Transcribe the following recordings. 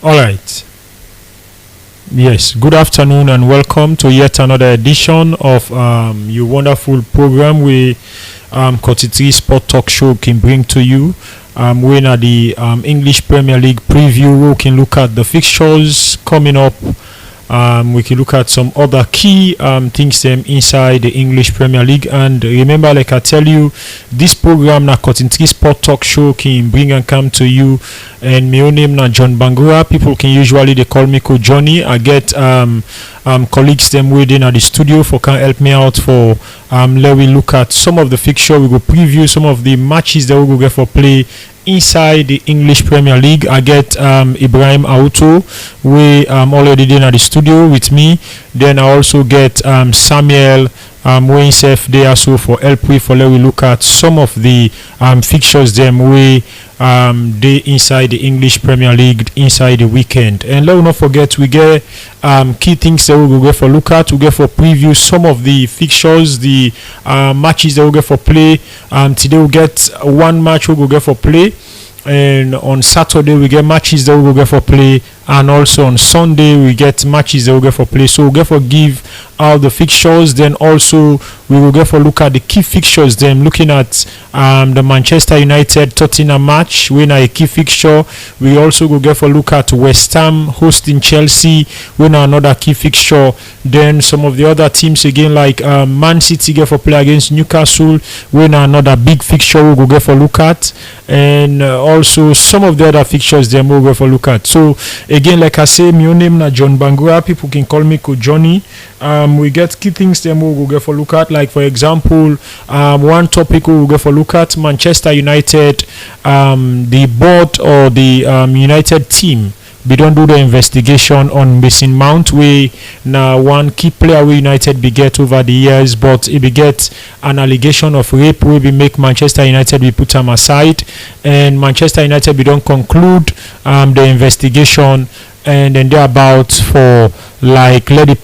All right. Yes. Good afternoon and welcome to yet another edition of your wonderful program we 43 Sport Talk Show can bring to you. We're at the English Premier League preview. We can look at the fixtures coming up. We can look at some other key things inside the English Premier League. And remember, like I tell you, this program na 43 Sport Talk Show can bring and come to you. And my own name na John Bangura. People can usually they call me Ko Johnny. I get colleagues them waiting at the studio for can help me out for let we look at some of the fixture. We go preview some of the matches that we go get for play inside the English Premier League. I get Ibrahim Auto we already in at the studio with me. Then I also get Samuel Wayne Sef there so for help we for let we look at some of the fixtures them we they inside the English Premier League inside the weekend. And let us not forget we get key things that we will get for look at. We get for preview some of the fixtures, the matches that we get for play. Today we get one match we will get for play, and on Saturday we get matches that we will get for play, and also on Sunday we get matches that we get for play. So we get for give all the fixtures. Then also we will get for look at the key fixtures. Then looking at the Manchester United Tottenham match, we a key fixture. We also go get for look at West Ham hosting Chelsea, we another key fixture. Then some of the other teams again like Man City get for play against Newcastle, we another big fixture we go get for look at. And also some of the other fixtures them we go get for look at. So again, like I say, my name na John Bangura. People can call me Ko Johnny. We get key things them we go get for look at. Like for example, one topic we will get for look at Manchester United, the board or the United team. We don't do the investigation on Mason Mount. We now one key player we United be get over the years, but it be get an allegation of rape. We be make Manchester United we put them aside, and Manchester United we don't conclude the investigation, and then they're about for like let the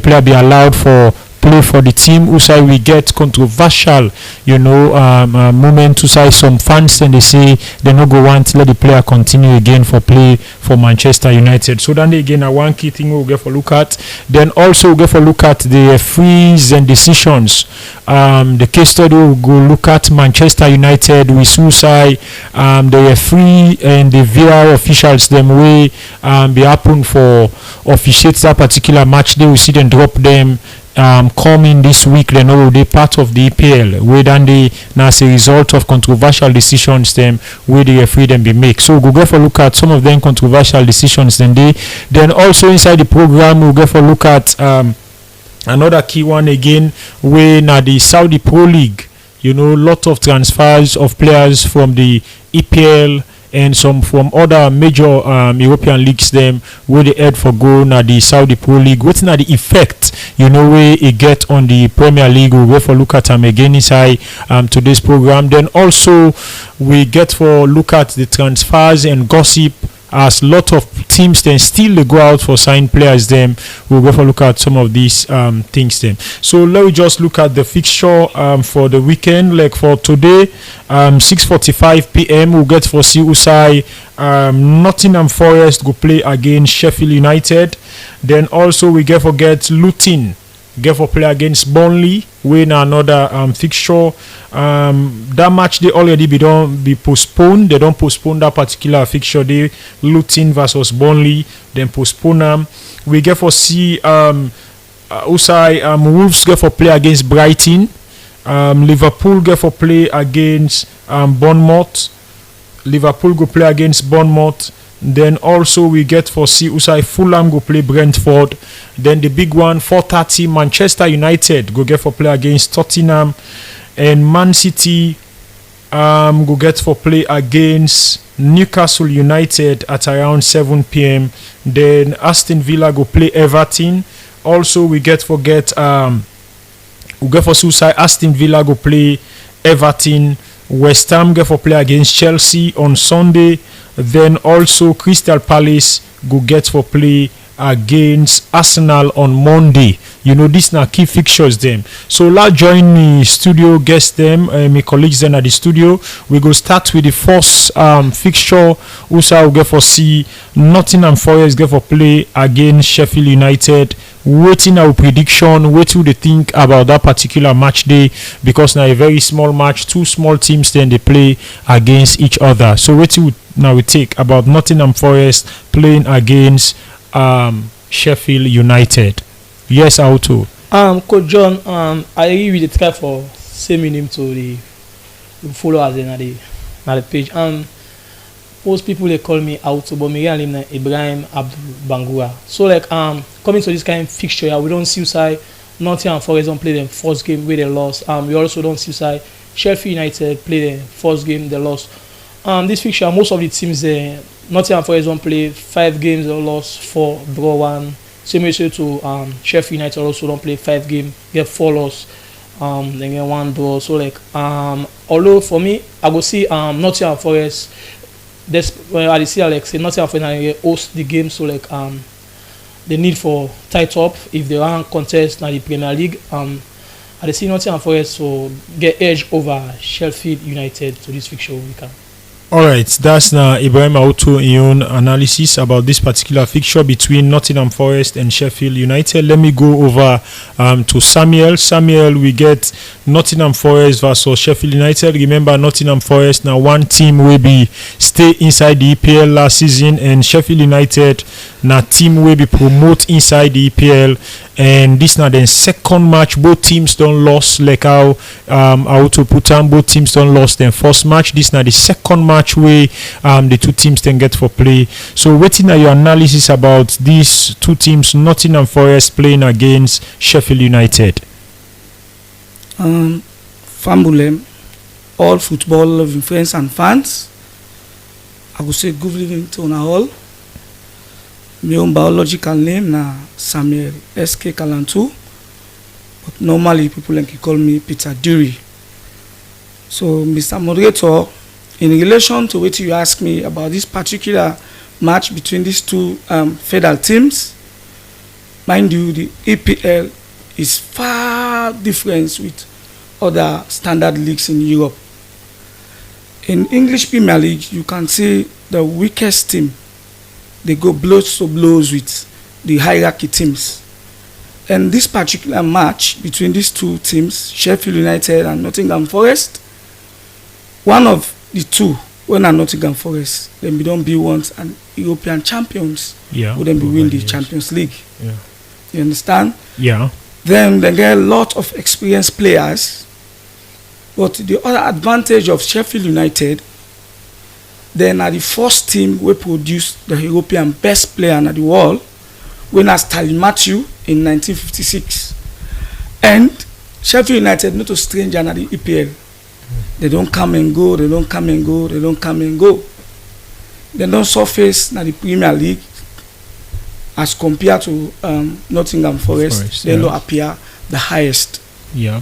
player be allowed for play for the team. Usai we get controversial, moment. Usai some fans and they say they no go want let the player continue again for play for Manchester United. So then again one key thing we'll get for look at. Then also we'll get for look at the frees and decisions. The case study will go look at Manchester United with Usai the referee and the VAR officials them way be happen for officiate that particular match. They will see them drop them coming this week. They know they part of the EPL where then they as a result of controversial decisions them where the referee them be make. So we'll go for look at some of them controversial decisions then also inside the program we'll go for look at another key one again where now the Saudi Pro League, lot of transfers of players from the EPL and some from other major European leagues them where they head for go na the Saudi Pro League. What's na the effect where it get on the Premier League? We'll go for look at them again inside today's program. Then also we get for look at the transfers and gossip, as lot of teams then still they go out for sign players them. We'll go for look at some of these things then. So let me just look at the fixture for the weekend. Like for today 6:45 p.m. we'll get for see Usai Nottingham Forest go play against Sheffield United. Then also we get Luton get for play against Burnley. Win another fixture. That match they already be postponed. They don't postpone that particular fixture. They Luton versus Burnley then postpone them. We get for see Usai Wolves get for play against Brighton. Liverpool get for play against Bournemouth. Liverpool go play against Bournemouth. Then also we get for see Usai Fulham go play Brentford. Then the big one 4:30 Manchester United go get for play against Tottenham, and Man City go get for play against Newcastle United at around 7 p.m. Then Aston Villa go play Everton. Also we get for Usai Aston Villa go play Everton. West Ham get for play against Chelsea on Sunday. Then also Crystal Palace go get for play against Arsenal on Monday. You know, these are key fixtures them. So let's join me studio guest them, my colleagues then at the studio. We go start with the first fixture. USA will get for see Nottingham Forest get for play against Sheffield United. Waiting our prediction, what do they think about that particular match day? Because now a very small match, two small teams then they play against each other. So what do now we take about Nottingham Forest playing against Sheffield United? Yes, Auto. Coach John, I agree with the try for sending him to the followers in the page. Most people they call me Auto, but me and him Ibrahim Abdul Bangura. So like coming to this kind of fixture, we don't see side Nottingham Forest don't play their first game where they lost. We also don't see side Sheffield United play their first game they lost. This fixture, most of the teams Nottingham Forest don't play 5 games they lost, 4 draw 1. Same ratio to Sheffield United also don't play 5 games, get 4 loss, then get 1 draw. So like although for me I go see Nottingham Forest. I see Alex say Nottingham Forest host the game, so like the need for tight up if they want contest in the Premier League. I see Nottingham Forest so get edge over Sheffield United to this fixture weekend. All right, that's now Ibrahim Auto in own analysis about this particular fixture between Nottingham Forest and Sheffield United. Let me go over to Samuel. Samuel, we get Nottingham Forest versus Sheffield United. Remember, Nottingham Forest now one team will be stay inside the EPL last season, and Sheffield United now team will be promote inside the EPL. And this now the second match, both teams don't lost like how Auto put on, both teams don't lost their first match. This now the second match where the two teams then get for play. So waiting at your analysis about these two teams, Nottingham Forest playing against Sheffield United. Fambulem, all football loving friends and fans, I would say good evening to all. My own biological name na Samuel SK Kalantu, but normally people like call me Peter Dury. So Mr. Moderator, in relation to what you asked me about this particular match between these two federal teams, mind you, the EPL is far different with other standard leagues in Europe. In English Premier League, you can see the weakest team, they go blows to blows with the hierarchy teams. And this particular match between these two teams, Sheffield United and Nottingham Forest, one of the two, when are Nottingham Forest, then we don't be once and European champions, wouldn't be win the Champions League. Yeah. You understand? Yeah. Then they get a lot of experienced players. But the other advantage of Sheffield United, then are the first team we produced the European best player in the world, when as Stanley Matthew in 1956. And Sheffield United not a stranger in the EPL. They don't come and go, they don't come and go, they don't come and go. They don't surface in the Premier League as compared to Nottingham Forest. They don't appear the highest. Yeah.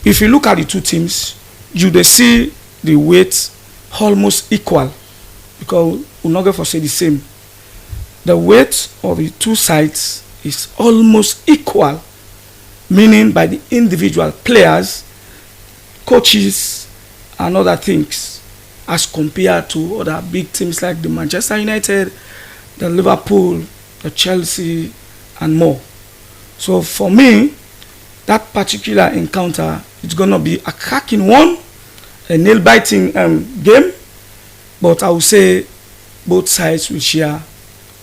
If you look at the two teams, you they see the weight almost equal, because we're not going to say the same. The weight of the two sides is almost equal, meaning by the individual players, coaches, and other things, as compared to other big teams like the Manchester United, the Liverpool, the Chelsea, and more. So for me, that particular encounter is going to be a cracking one, a nail-biting game, but I would say both sides will share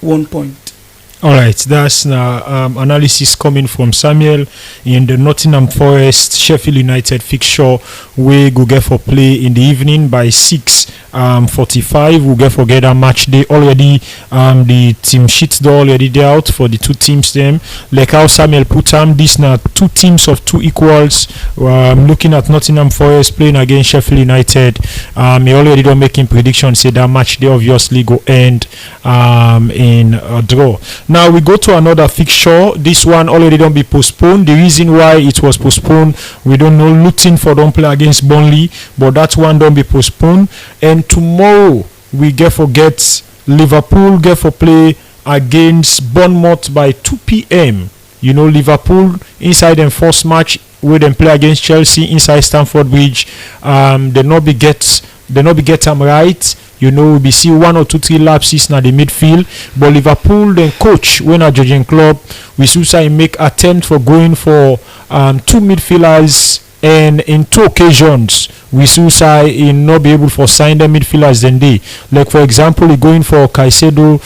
1 point. All right, that's analysis coming from Samuel in the Nottingham Forest Sheffield United fixture. We go get for play in the evening by 6:45. We'll get for get a match day already. The team sheets already there out for the two teams. Them like how Samuel put them. These now two teams of two equals. Looking at Nottingham Forest playing against Sheffield United. He already don't making predictions. Say that match they obviously go end in a draw. Now we go to another fixture. This one already don't be postponed. The reason why it was postponed, we don't know. Luton for don't play against Burnley, but that one don't be postponed. And tomorrow we get Liverpool get for play against Bournemouth by 2 p.m. You know, Liverpool inside them first match where them play against Chelsea inside Stamford Bridge. They not be get them right. You know, we see 1 or 2 3 lapses na the midfield, but Liverpool then coach when a judging club we suicide make attempt for going for 2 midfielders, and in 2 occasions we suicide in not be able for sign the midfielders then they, like for example he going for Caicedo,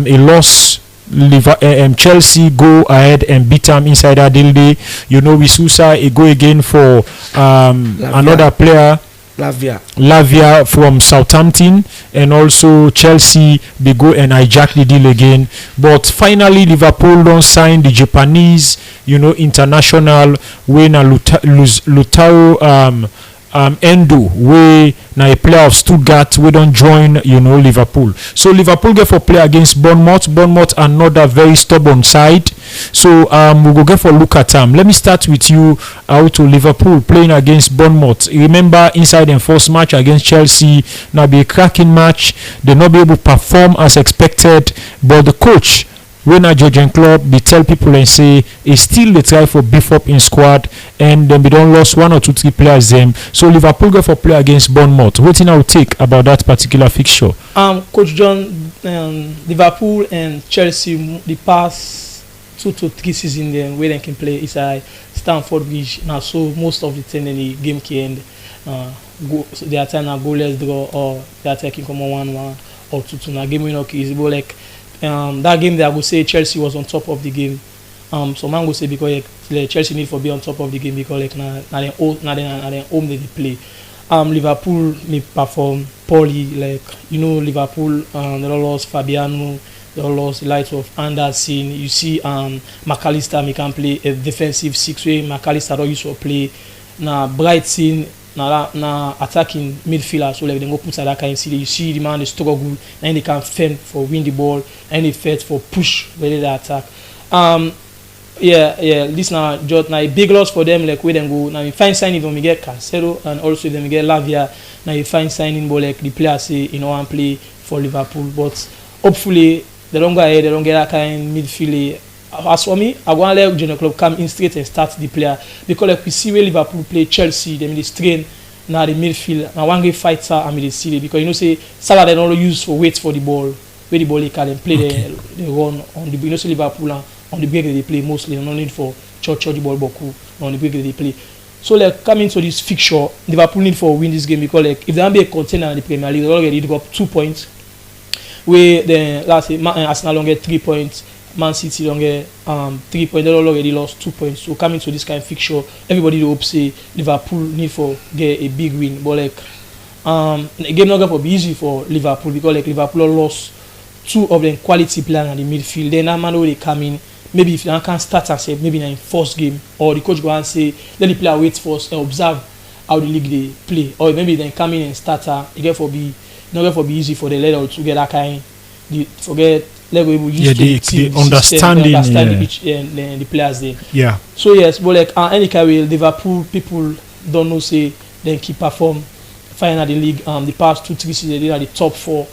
he lost Chelsea go ahead and beat him inside that deal day. You know, we suicide he go again for another player Lavia from Southampton, and also Chelsea they go and hijack the deal again. But finally Liverpool don't sign the Japanese, you know, international winner Lutaro Endo, we na a player of Stuttgart, we don't join, you know, Liverpool. So Liverpool get for play against Bournemouth. Another very stubborn side. So we go get for look at them. Let me start with you out to Liverpool playing against Bournemouth. Remember inside the first match against Chelsea, now be a cracking match. They not be able to perform as expected, but the coach when a judging club they tell people and say it's still they try for beef up in squad, and then we don't lost 1 or 2 3 players them. So Liverpool go for play against Bournemouth. What thing I would take about that particular fixture? Coach John, Liverpool and Chelsea the past 2 to 3 seasons then where they can play inside Stamford Bridge. Now so most of the time in the game can end they are trying to goalless draw, or they are taking come on 1-1 or 2-2. Now game winner is like that game there I go say Chelsea was on top of the game. So man go say because Chelsea need for be on top of the game because like na then home they play. Liverpool may perform poorly, like you know Liverpool they lost Fabiano, they lost the likes of Anderson. You see McAllister may can play a defensive 6-way. McAllister don't used to play na Brighton. Na attacking midfielder, so like they go put that kind of you see the man they struggle and they can fend for win the ball and they fight for push where they attack. This now just now a big loss for them, like where them go now. You find signing when we get Caicedo, and also then we get Lavia. Now you find signing ball like the players say you know and play for Liverpool, but hopefully they don't go ahead, they don't get that kind of midfield. As for me, I want to let Junior Club come in straight and start the player, because like we see where Liverpool play Chelsea, they may strain now the midfield. Now one great fighter I mean they see it, because you know say Salah they don't use for wait for the ball, where the ball they can play the run on the, you know say Liverpool on the break they play mostly, no need for church the ball boku on the break they play. So like coming to this fixture, Liverpool need for win this game, because like if they don't be a contender in the Premier League, they already drop 2 points. Where then last say Arsenal don't get 3 points. Man City don't get 3 points. They already lost 2 points. So coming to this kind of fixture, everybody hope say Liverpool need for get a big win. But like the game not going to be easy for Liverpool, because like Liverpool lost 2 of them quality players in the midfield. Then that man they come in. Maybe if they can start and say maybe in the first game, or the coach go and say let the player wait first and observe how the league they play, or maybe they come in and start. It get for be not going to be easy for the leader to get that kind. Forget. Level we used the understanding the players there. Yeah. So yes, but like any kind way, Liverpool people don't know say they keep perform fine at the league. The past 2-3 seasons they are the top 4.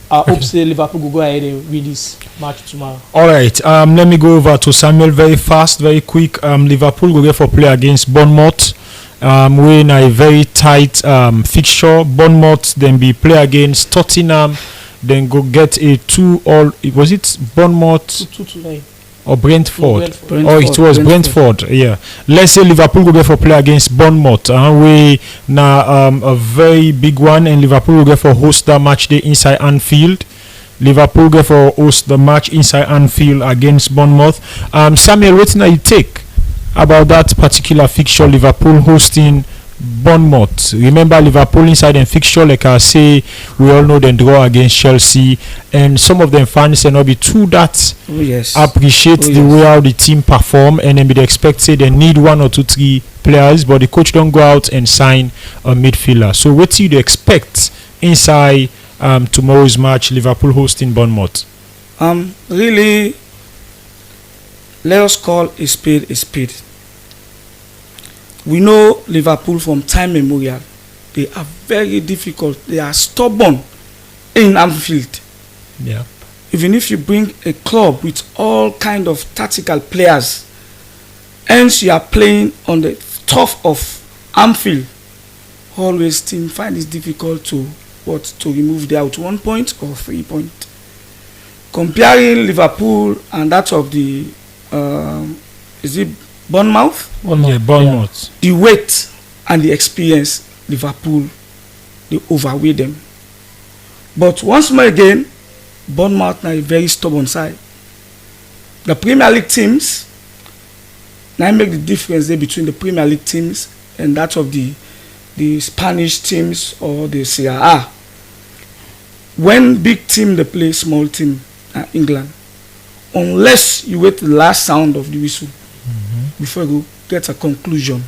I hope say Liverpool will go ahead and win this match tomorrow. All right. Let me go over to Samuel very fast, very quick. Liverpool will get for play against Bournemouth. We in a very tight fixture. Bournemouth then be play against Tottenham. Then go get a 2-all. Was it Bournemouth 2-9 or Brentford? Brentford. Oh, it was Brentford. Yeah. Let's say Liverpool go get for play against Bournemouth. We now a very big one, and Liverpool will get for host that match day inside Anfield. Liverpool get for host the match inside Anfield against Bournemouth. Samuel, what do you take about that particular fixture? Liverpool hosting Bournemouth. Remember Liverpool inside and fixture, like I say, we all know them draw against Chelsea, and some of them fans and not be true that appreciate the way how the team perform, and then be expect say they need 1 or 2 3 players, but the coach don't go out and sign a midfielder. So what do you expect inside tomorrow's match, Liverpool hosting Bournemouth? Really, let us call a spade a spade. We know Liverpool from time immemorial. They are very difficult. They are stubborn in Anfield. Yeah. Even if you bring a club with all kind of tactical players, hence you are playing on the turf of Anfield, always team find it difficult to remove the out 1 point or 3 point. Comparing Liverpool and that of the is it Bournemouth? Yeah, Bournemouth. The weight and the experience, Liverpool, they overweigh them. But once more again, Bournemouth now a very stubborn side. The Premier League teams now make the difference there between the Premier League teams and that of the Spanish teams or the Serie A. When big team they play small team, England, unless you wait the last sound of the whistle before you go get a conclusion.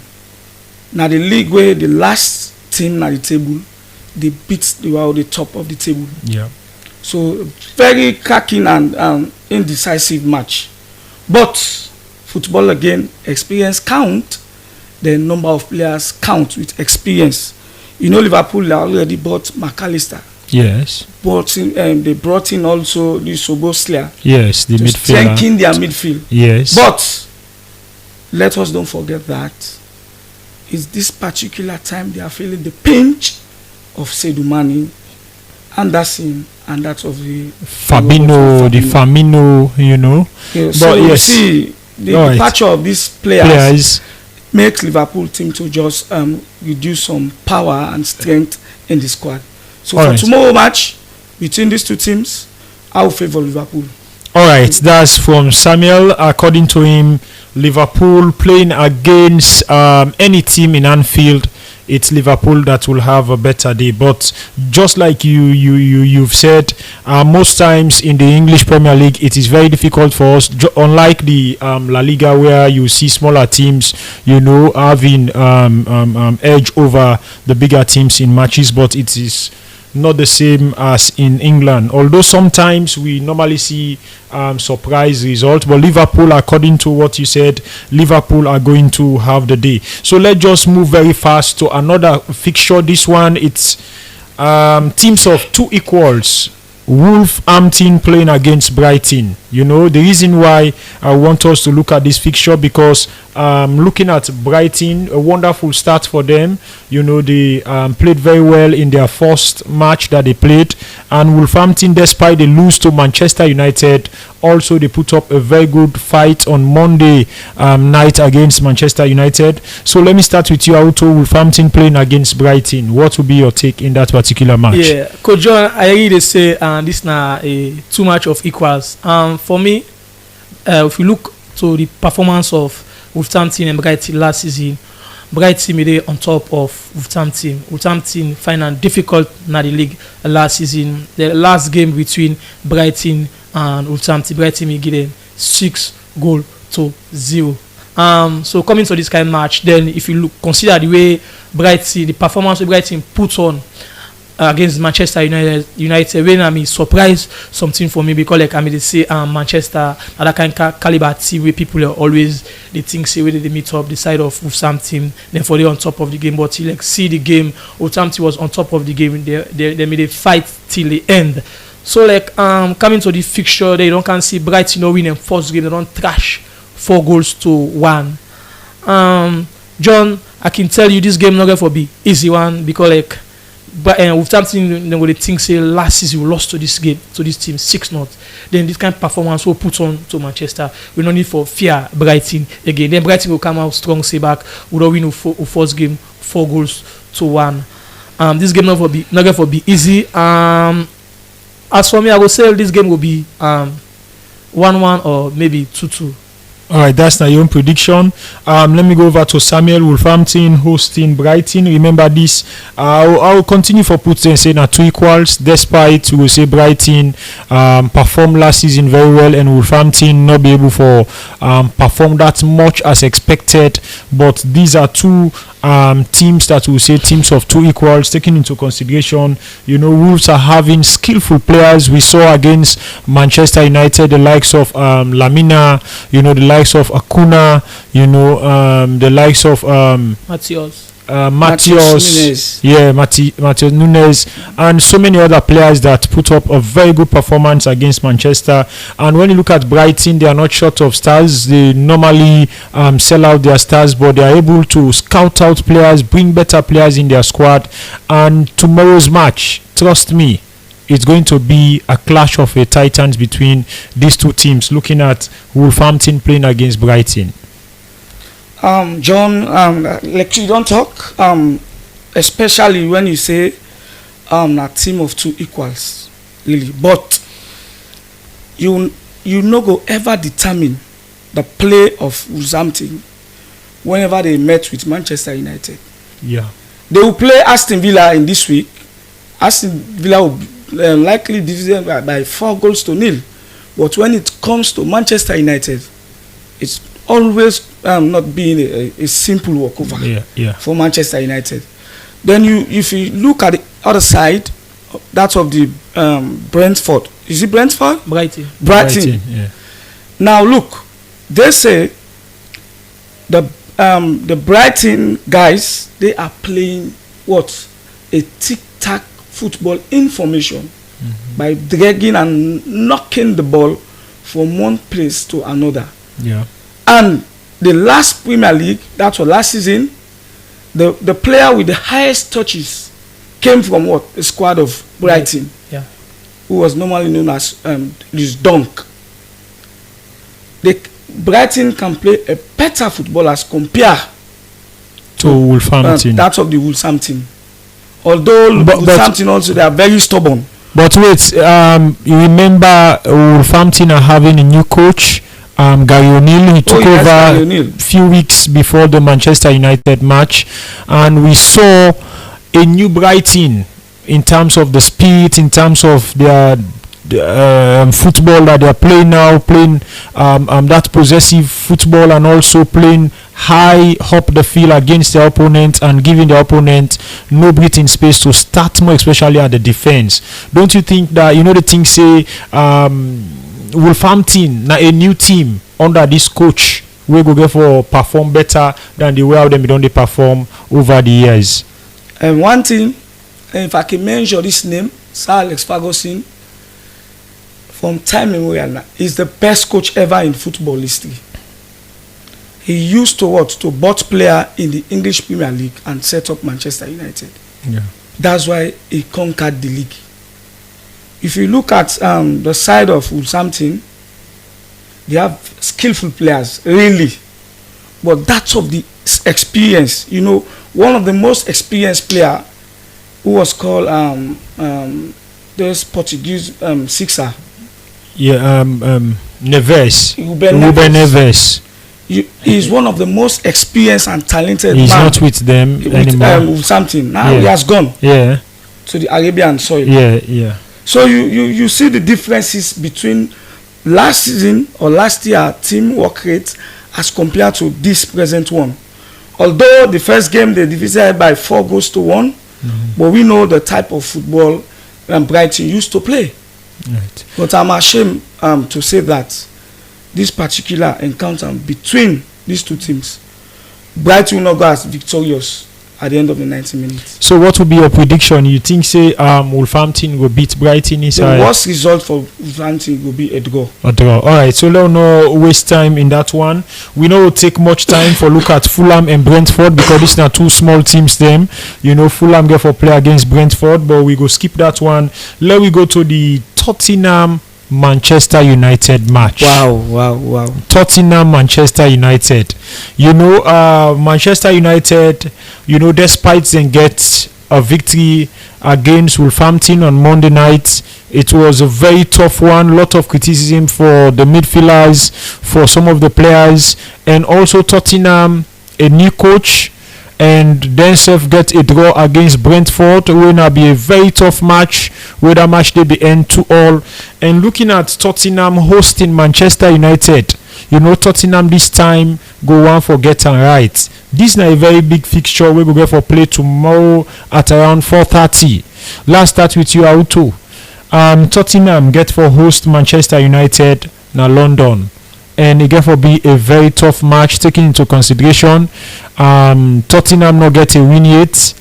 Now the league where the last team at the table, they beat the top of the table. Yeah. So very cracking and indecisive match. But football again, experience count. The number of players count with experience. You know Liverpool already bought McAllister. Yes. They brought in also the Szoboszlai. Yes, the to midfielder. strengthen their midfield. Yes. But let us don't forget that it's this particular time they are feeling the pinch of Sadio Mane, Anderson, and that of the Fabinho, the Firmino, you know. Yeah, But so you yes. see the All right. departure of these players makes Liverpool team to just reduce some power and strength in the squad. So All for right. tomorrow match between these two teams, I will favor Liverpool. All right, that's from Samuel. According to him, Liverpool playing against any team in Anfield, it's Liverpool that will have a better day. But just like you've said, most times in the English Premier League, it is very difficult for us. Unlike the La Liga, where you see smaller teams, you know, having edge over the bigger teams in matches, but it is not the same as in England, although sometimes we normally see surprise result. But Liverpool, according to what you said, Liverpool are going to have the day. So let's just move very fast to another fixture. This one, it's teams of two equals. Wolverhampton playing against Brighton. You know, the reason why I want us to look at this fixture, because looking at Brighton, a wonderful start for them. You know, they played very well in their first match that they played, and Wolverhampton, despite they lose to Manchester United, also they put up a very good fight on Monday night against Manchester United. So let me start with you, Auto. Wolverhampton playing against Brighton. What will be your take in that particular match? Yeah, Coach John, I really say this now a too much of equals. For me, if you look to the performance of Wolverhampton and Brighton last season, Brighton made it on top of Wolverhampton. Wolverhampton find it difficult in the league last season. The last game between Brighton and Wolverhampton, Brighton made them 6-0. So coming to this kind of match, then if you consider the way Brighton, the performance of Brighton put on against Manchester United, when I mean surprise something for me, because like I mean they say Manchester that kind of caliber team where people are always they think say where they meet up the side of Wolverhampton, then for they on top of the game, but you like see the game, Wolverhampton was on top of the game, they made a fight till the end. So like coming to the fixture, they don't can see Brighton win in first game, they don't trash 4-1. John, I can tell you this game not going to be easy one, because like but Wolverhampton, they think say last season we lost to this game, to this team 6-0. Then this kind of performance will put on to Manchester. We don't need for fear Brighton again. Then Brighton will come out strong, say back. We don't win first game 4-1. This game not going to be easy. As for me, I will say this game will be 1-1 or maybe 2-2. All right, that's now your own prediction. Let me go over to Samuel. Wolverhampton hosting Brighton. Remember this. I'll continue for Putin saying at two equals, despite we will say Brighton performed last season very well and Wolverhampton not be able to perform that much as expected. But these are two teams that we say teams of two equals, taking into consideration, you know, Wolves are having skillful players. We saw against Manchester United the likes of Lamina, you know, the likes of Acuna, you know, the likes of Matheus, Matheus Nunes, and so many other players that put up a very good performance against Manchester. And when you look at Brighton, they are not short of stars. They normally sell out their stars, but they are able to scout out players, bring better players in their squad. And tomorrow's match, trust me, it's going to be a clash of titans between these two teams, looking at Wolverhampton playing against Brighton. John, like you don't talk, especially when you say a team of two equals, really. But you no go ever determine the play of Wolverhampton whenever they met with Manchester United. Yeah, they will play Aston Villa in this week. Aston Villa will likely defeat them by 4-0. But when it comes to Manchester United, it's always not being a simple walkover for Manchester United. Then if you look at the other side, that of the Brentford. Is it Brentford? Brighton. Yeah. Now look, they say the Brighton guys, they are playing what? A tic-tac football in formation by dragging and knocking the ball from one place to another. Yeah. And the last Premier League, that was last season, the player with the highest touches came from what? A squad of Brighton. Yeah. Who was normally known as this Dunk. Brighton can play a better football as compared to Wolverhampton. That of the Wolverhampton. Although Wolverhampton also, they are very stubborn. But wait, you remember Wolverhampton are having a new coach. Gary O'Neill, he took over a few weeks before the Manchester United match, and we saw a new Brighton in terms of the speed, in terms of their football that they are playing now, playing that possessive football, and also playing high up the field against the opponent and giving the opponent no breathing space to start more, especially at the defense. Don't you think that, the thing say Wolverhampton, now a new team under this coach, we go get for perform better than the way how them don't they perform over the years? And one thing, if I can mention this name, Sir Alex Ferguson, from time immemorial, is the best coach ever in football history. He used to bought player in the English Premier League and set up Manchester United. Yeah. That's why he conquered the league. If you look at the side of Wolverhampton, they have skillful players, really. But that's of the experience. One of the most experienced player who was called this Portuguese sixer. Yeah, Neves. Ruben Neves. He is one of the most experienced and talented. He's not with them anymore. With something now, he has gone. Yeah. To the Arabian soil. Yeah. So you see the differences between last season or last year teamwork rate as compared to this present one. Although the first game they defeated by 4-1, but we know the type of football Brighton used to play. Right. But I'm ashamed to say that this particular encounter between these two teams, Brighton will not go as victorious at the end of the 90 minutes. So what would be your prediction? You think say Wolverhampton will beat Brighton inside? The worst result for Wolverhampton will be a draw. A draw. Alright, so let's not waste time in that one. We know it will take much time for look at Fulham and Brentford, because these are two small teams them. Fulham get for play against Brentford, but we go skip that one. Let we go to the Tottenham Manchester United match. Wow. Tottenham Manchester United. Manchester United, despite them get a victory against Wolverhampton on Monday night, it was a very tough one. Lot of criticism for the midfielders, for some of the players, and also Tottenham, a new coach, and then get a draw against Brentford. It will now be a very tough match, where that match they be end 2-2. And looking at Tottenham hosting Manchester United, Tottenham this time go one for get and right. This is a very big fixture. We go get for play tomorrow at around 4:30. Last start with you, Auto. Tottenham get for host Manchester United na London. and it therefore be a very tough match taking into consideration Tottenham not get a win yet.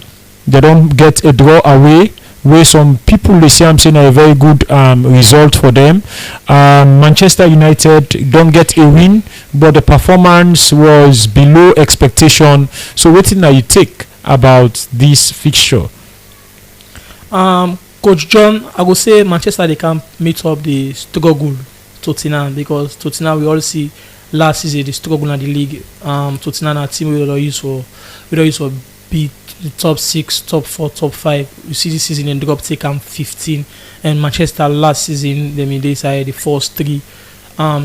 They don't get a draw away, where some people they see I'm saying a very good result for them. Manchester United don't get a win, but the performance was below expectation. So what thing you take about this fixture? Coach John, I would say Manchester they can meet up the struggle Tottenham, because Tottenham we all see last season the struggle in the league. Tottenham are a team we don't use for beat the top 6, top 4, top 5. You see this season they drop take 15, and Manchester last season they decided the first 3.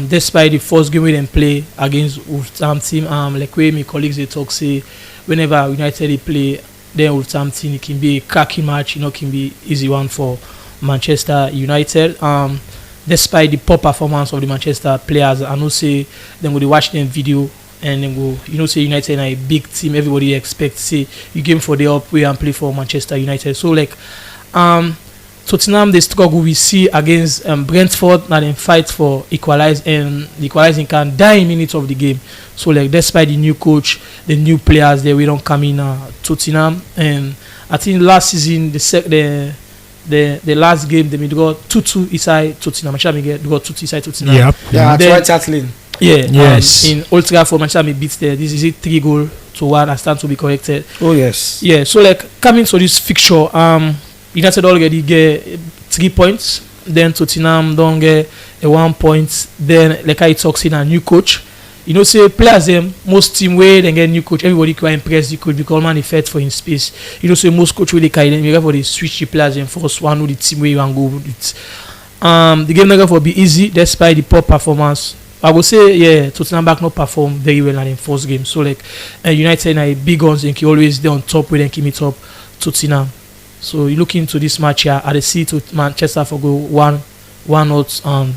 Despite the first game we didn't play against Wolverhampton, like where my colleagues they talk say whenever United they play then Wolverhampton, it can be a cracking match, it can be easy one for Manchester United. Despite the poor performance of the Manchester players, I know say then we watch them video and then go, say United are a big team, everybody expects say you game for the up way and play for Manchester United. So like Tottenham, the struggle we see against Brentford, now they fight for equalize, and the equalizing can die in minutes of the game. So like despite the new coach, the new players, we don't come in Tottenham, and I think last season the last game they got 2-2 inside Tottenham. Manchester got 2-2 inside Tottenham. Yep. Yeah, that's right, Chatlin. Yeah. Yes. In Old Trafford, Manchester beat there. This is it 3-1. I stand to be corrected. Oh yes. Yeah. So like coming to this fixture, United already get 3 points. Then Tottenham don't get a 1 point. Then like I talk in a new coach. Say players them most team where they get new coach, everybody can impress the coach because man effect for in space. Say most coach where they carry them, you have to switch the players and first one with the team where you want go with it. The game never will be easy despite the poor performance. I would say Tottenham back not perform very well in first game. So like United are big guns and always there on top where they keep it up Tottenham. So you look into this match here, I see to Manchester for go 1-0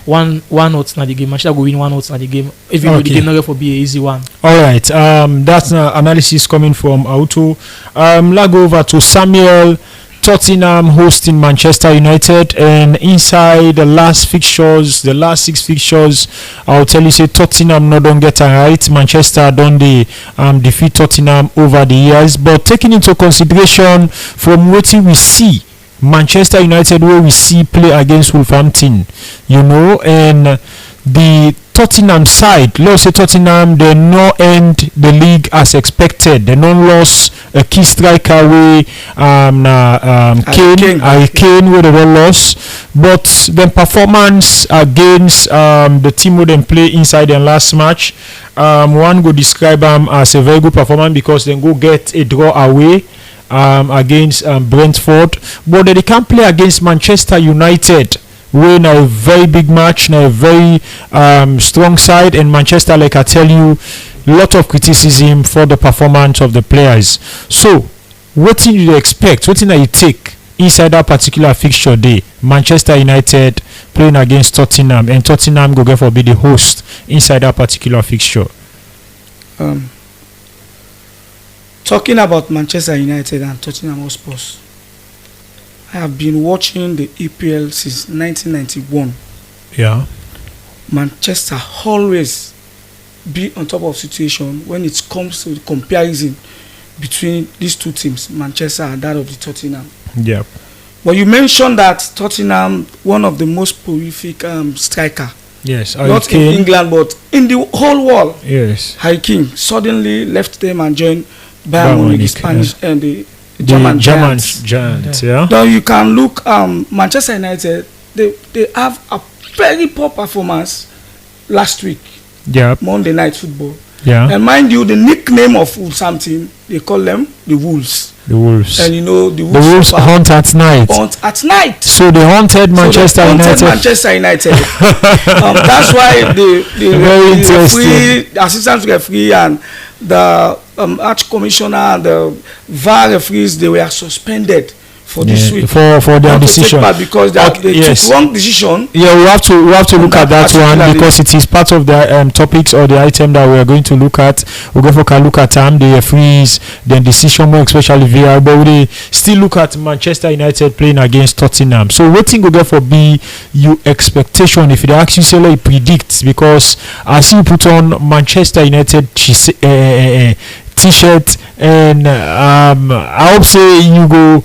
one note na the game. Manchester go win 1-0 na the game. Even though the game not for be an easy one. All right. That's analysis coming from Auto. Let's go over to Samuel. Tottenham hosting Manchester United, and inside the last 6 fixtures, I'll tell you say Tottenham not don't get it right. Manchester don't defeat Tottenham over the years, but taking into consideration from what we see Manchester United where we see play against Wolverhampton, and the Tottenham side, let's say Tottenham, they not end the league as expected. They not lost a key striker away, Kane where they were lost, but the performance against the team who then play inside their last match, one go describe them as a very good performance because they go get a draw away against Brentford, but they can't play against Manchester United. We're in a very big match, now a very strong side, and Manchester, like I tell you, lot of criticism for the performance of the players. So, what do you expect? What do you take inside that particular fixture day? Manchester United playing against Tottenham, and Tottenham go for be the host inside that particular fixture. Talking about Manchester United and Tottenham Hotspur, I have been watching the EPL since 1991. Yeah. Manchester always be on top of situation when it comes to the comparison between these two teams, Manchester and that of the Tottenham. Yeah. But you mentioned that Tottenham, one of the most prolific striker. Yes. Not in England, but in the whole world. Yes. Harry Kane suddenly left them and joined Bayern Munich, the Spanish and the German giants. Yeah. Now you can look Manchester United. They have a very poor performance last week. Yeah. Monday Night Football. Yeah. And mind you, the nickname of Wolverhampton, they call them the Wolves. The Wolves. And the Wolves hunt at night. So they haunted Manchester United. That's why the assistant referee and the arch commissioner and the VAR referees, they were suspended for this week. For their decision. Because they took wrong decision. Yeah, we have to look at that one because it is part of the topics or the item that we are going to look at. We go for look at the referees, then decision more especially VR, but we still look at Manchester United playing against Tottenham. So what thing will go for be your expectation if they actually say like predicts, because I see you put on Manchester United t-shirt and I hope say you go.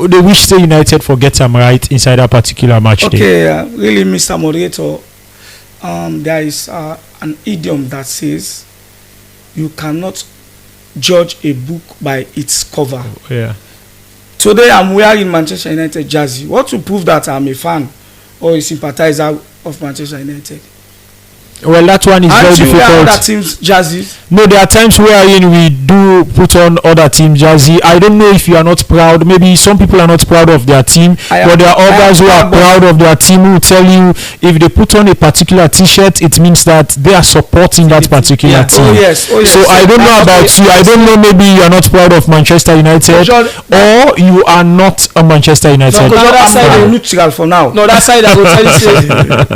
They wish the United forget them right inside a particular match day. Okay, really, Mr. Moderator, there is an idiom that says you cannot judge a book by its cover. Yeah. Today I'm wearing Manchester United jersey. What will prove that I'm a fan or a sympathizer of Manchester United? Well, that one is very difficult. Other teams' jerseys? No, there are times wherein we do put on other team jersey. I don't know if you are not proud. Maybe some people are not proud of their team, but there are others who are proud of their team who tell you if they put on a particular T-shirt, it means that they are supporting that particular team. Oh yes. So I don't know about you. I don't know. Maybe you are not proud of Manchester United, or you are not a Manchester United. No, I'm neutral for now. No, that side I go tell you say,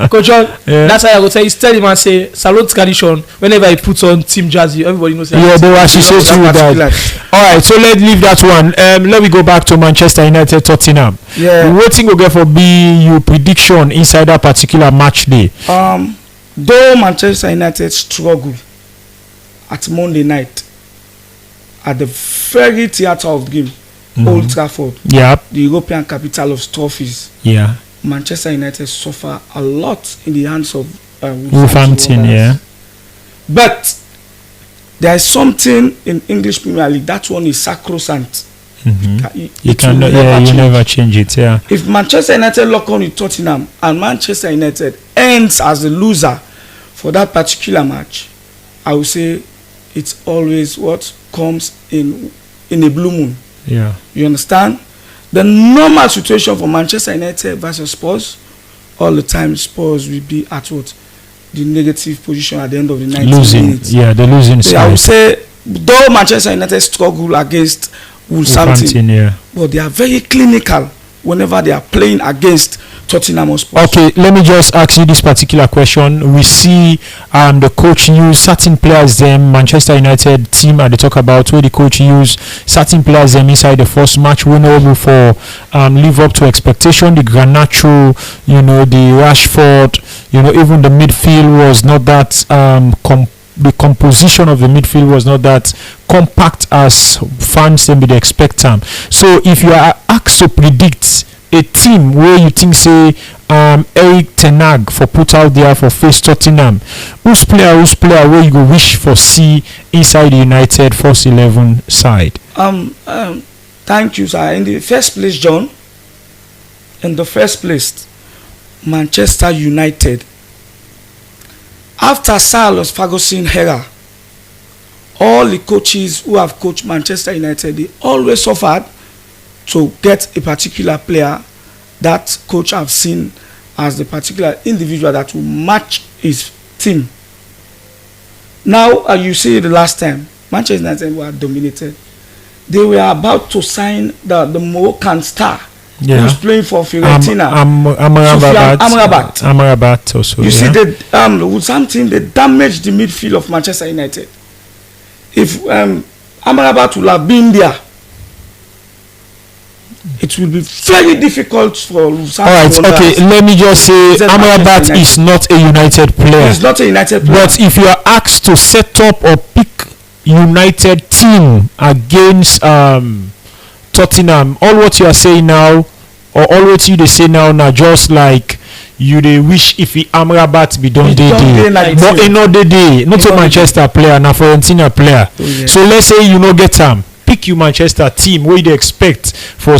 Coach John, that side I go tell you, tell him and say salute tradition. Whenever he puts on team jersey, everybody knows. Yeah, they will associate you with that. All right, so let's leave that one. Let me go back to Manchester United Tottenham. Yeah. What thing will get for be your prediction inside that particular match day? Though Manchester United struggle at Monday night at the very theatre of the game, Old Trafford, the European capital of trophies. Yeah. Manchester United suffer a lot in the hands of Wolverhampton. Yeah. But there is something in English Premier League. That one is sacrosanct. You cannot. Yeah, you never change it. Yeah. If Manchester United lock on with Tottenham and Manchester United ends as the loser for that particular match, I would say it's always what comes in a blue moon. Yeah. You understand? The normal situation for Manchester United versus Spurs, all the time Spurs will be at what? The negative position at the end of the 90 minutes. Yeah, the losing side. So I would say, though Manchester United struggle against Wolverhampton, but they are very clinical whenever they are playing against Tottenham Hotspur. Okay, let me just ask you this particular question. We see the coach use certain players, them Manchester United team they talk about where the coach use certain players them inside the first match winner for live up to expectation. The Garnacho, the Rashford, even the midfield was not that the composition of the midfield was not that compact as fans would expect them. So if you are asked to predict a team where you think say Erik ten Hag for put out there for face Tottenham, whose player where you go wish for see inside the United first 11 side? Thank you, sir. In the first place, John, Manchester United, after Sir Alex Ferguson era, all the coaches who have coached Manchester United, they always suffered to get a particular player that coach have seen as the particular individual that will match his team. Now, you see the last time, Manchester United were dominated. They were about to sign the Moroccan star who's playing for Fiorentina. Amrabat also. You see, with something they damaged the midfield of Manchester United. If Amrabat will have been there, it will be very difficult for Wolverhampton. All right, okay. Let me just say, Amrabat is not a United player. He's not a United player. But if you are asked to set up or pick United team against Tottenham, all what you are saying now, or all what you they say now, just like you they wish if Amrabat be done day, but another day, not a Manchester player, na Fiorentina player. So let's say you get him. Pick you Manchester team where they expect for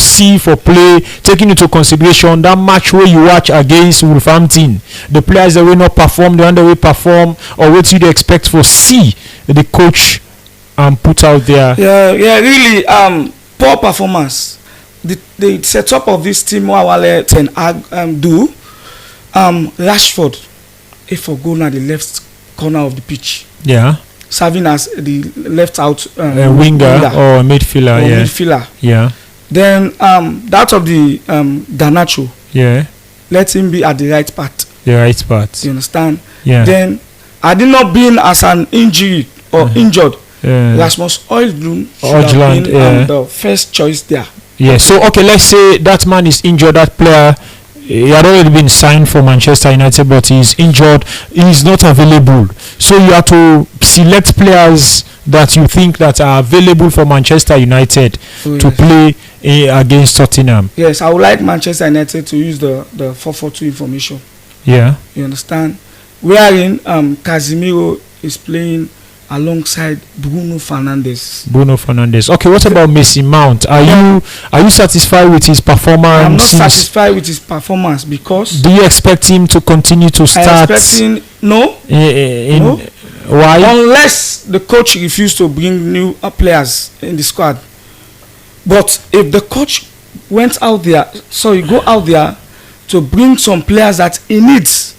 play, taking into consideration that match where you watch against Wolverhampton, the players that will not perform, the one that will perform, or what you expect for the coach put out there. Yeah, really poor performance. The setup of this team what ten Hag do, Rashford if for go now the left corner of the pitch. Yeah. Serving as the left out winger or midfielder. Midfielder. Yeah. Then that of the Garnacho, Yeah. let him be at the right part. The right part. You understand? Yeah. Then had it not been as an injury or injured, Yeah. Rasmus Højlund should Højlund, have been yeah. the first choice there. Yeah. So okay, let's say that man is injured. That player, he had already been signed for Manchester United, but he's injured. He's not available. So you have to select players that you think that are available for Manchester United So, to yes. play against Tottenham. Yes, I would like Manchester United to use the 4-4-2 information. Yeah. You understand? Wherein Casemiro is playing alongside Bruno Fernandes. Bruno Fernandes. Okay, what about Mason Mount? Are you satisfied with his performance? I'm not satisfied with his performance because Do you expect him to continue to I start? expect him no, No. Why? unless the coach refused to bring new players in the squad. But if the coach went out there, go out there to bring some players that he needs,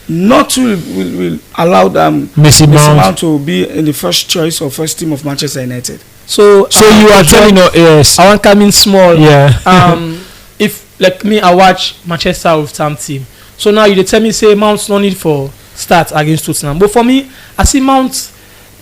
not to will allow Mason Mason Mount. Mount to be in the first choice or first team of Manchester United. So You are telling us yes. I want come in small. Yeah. If like me, I watch Manchester with some team. So now you dey tell me say Mount's no need for start against Tottenham. But for me, I see Mount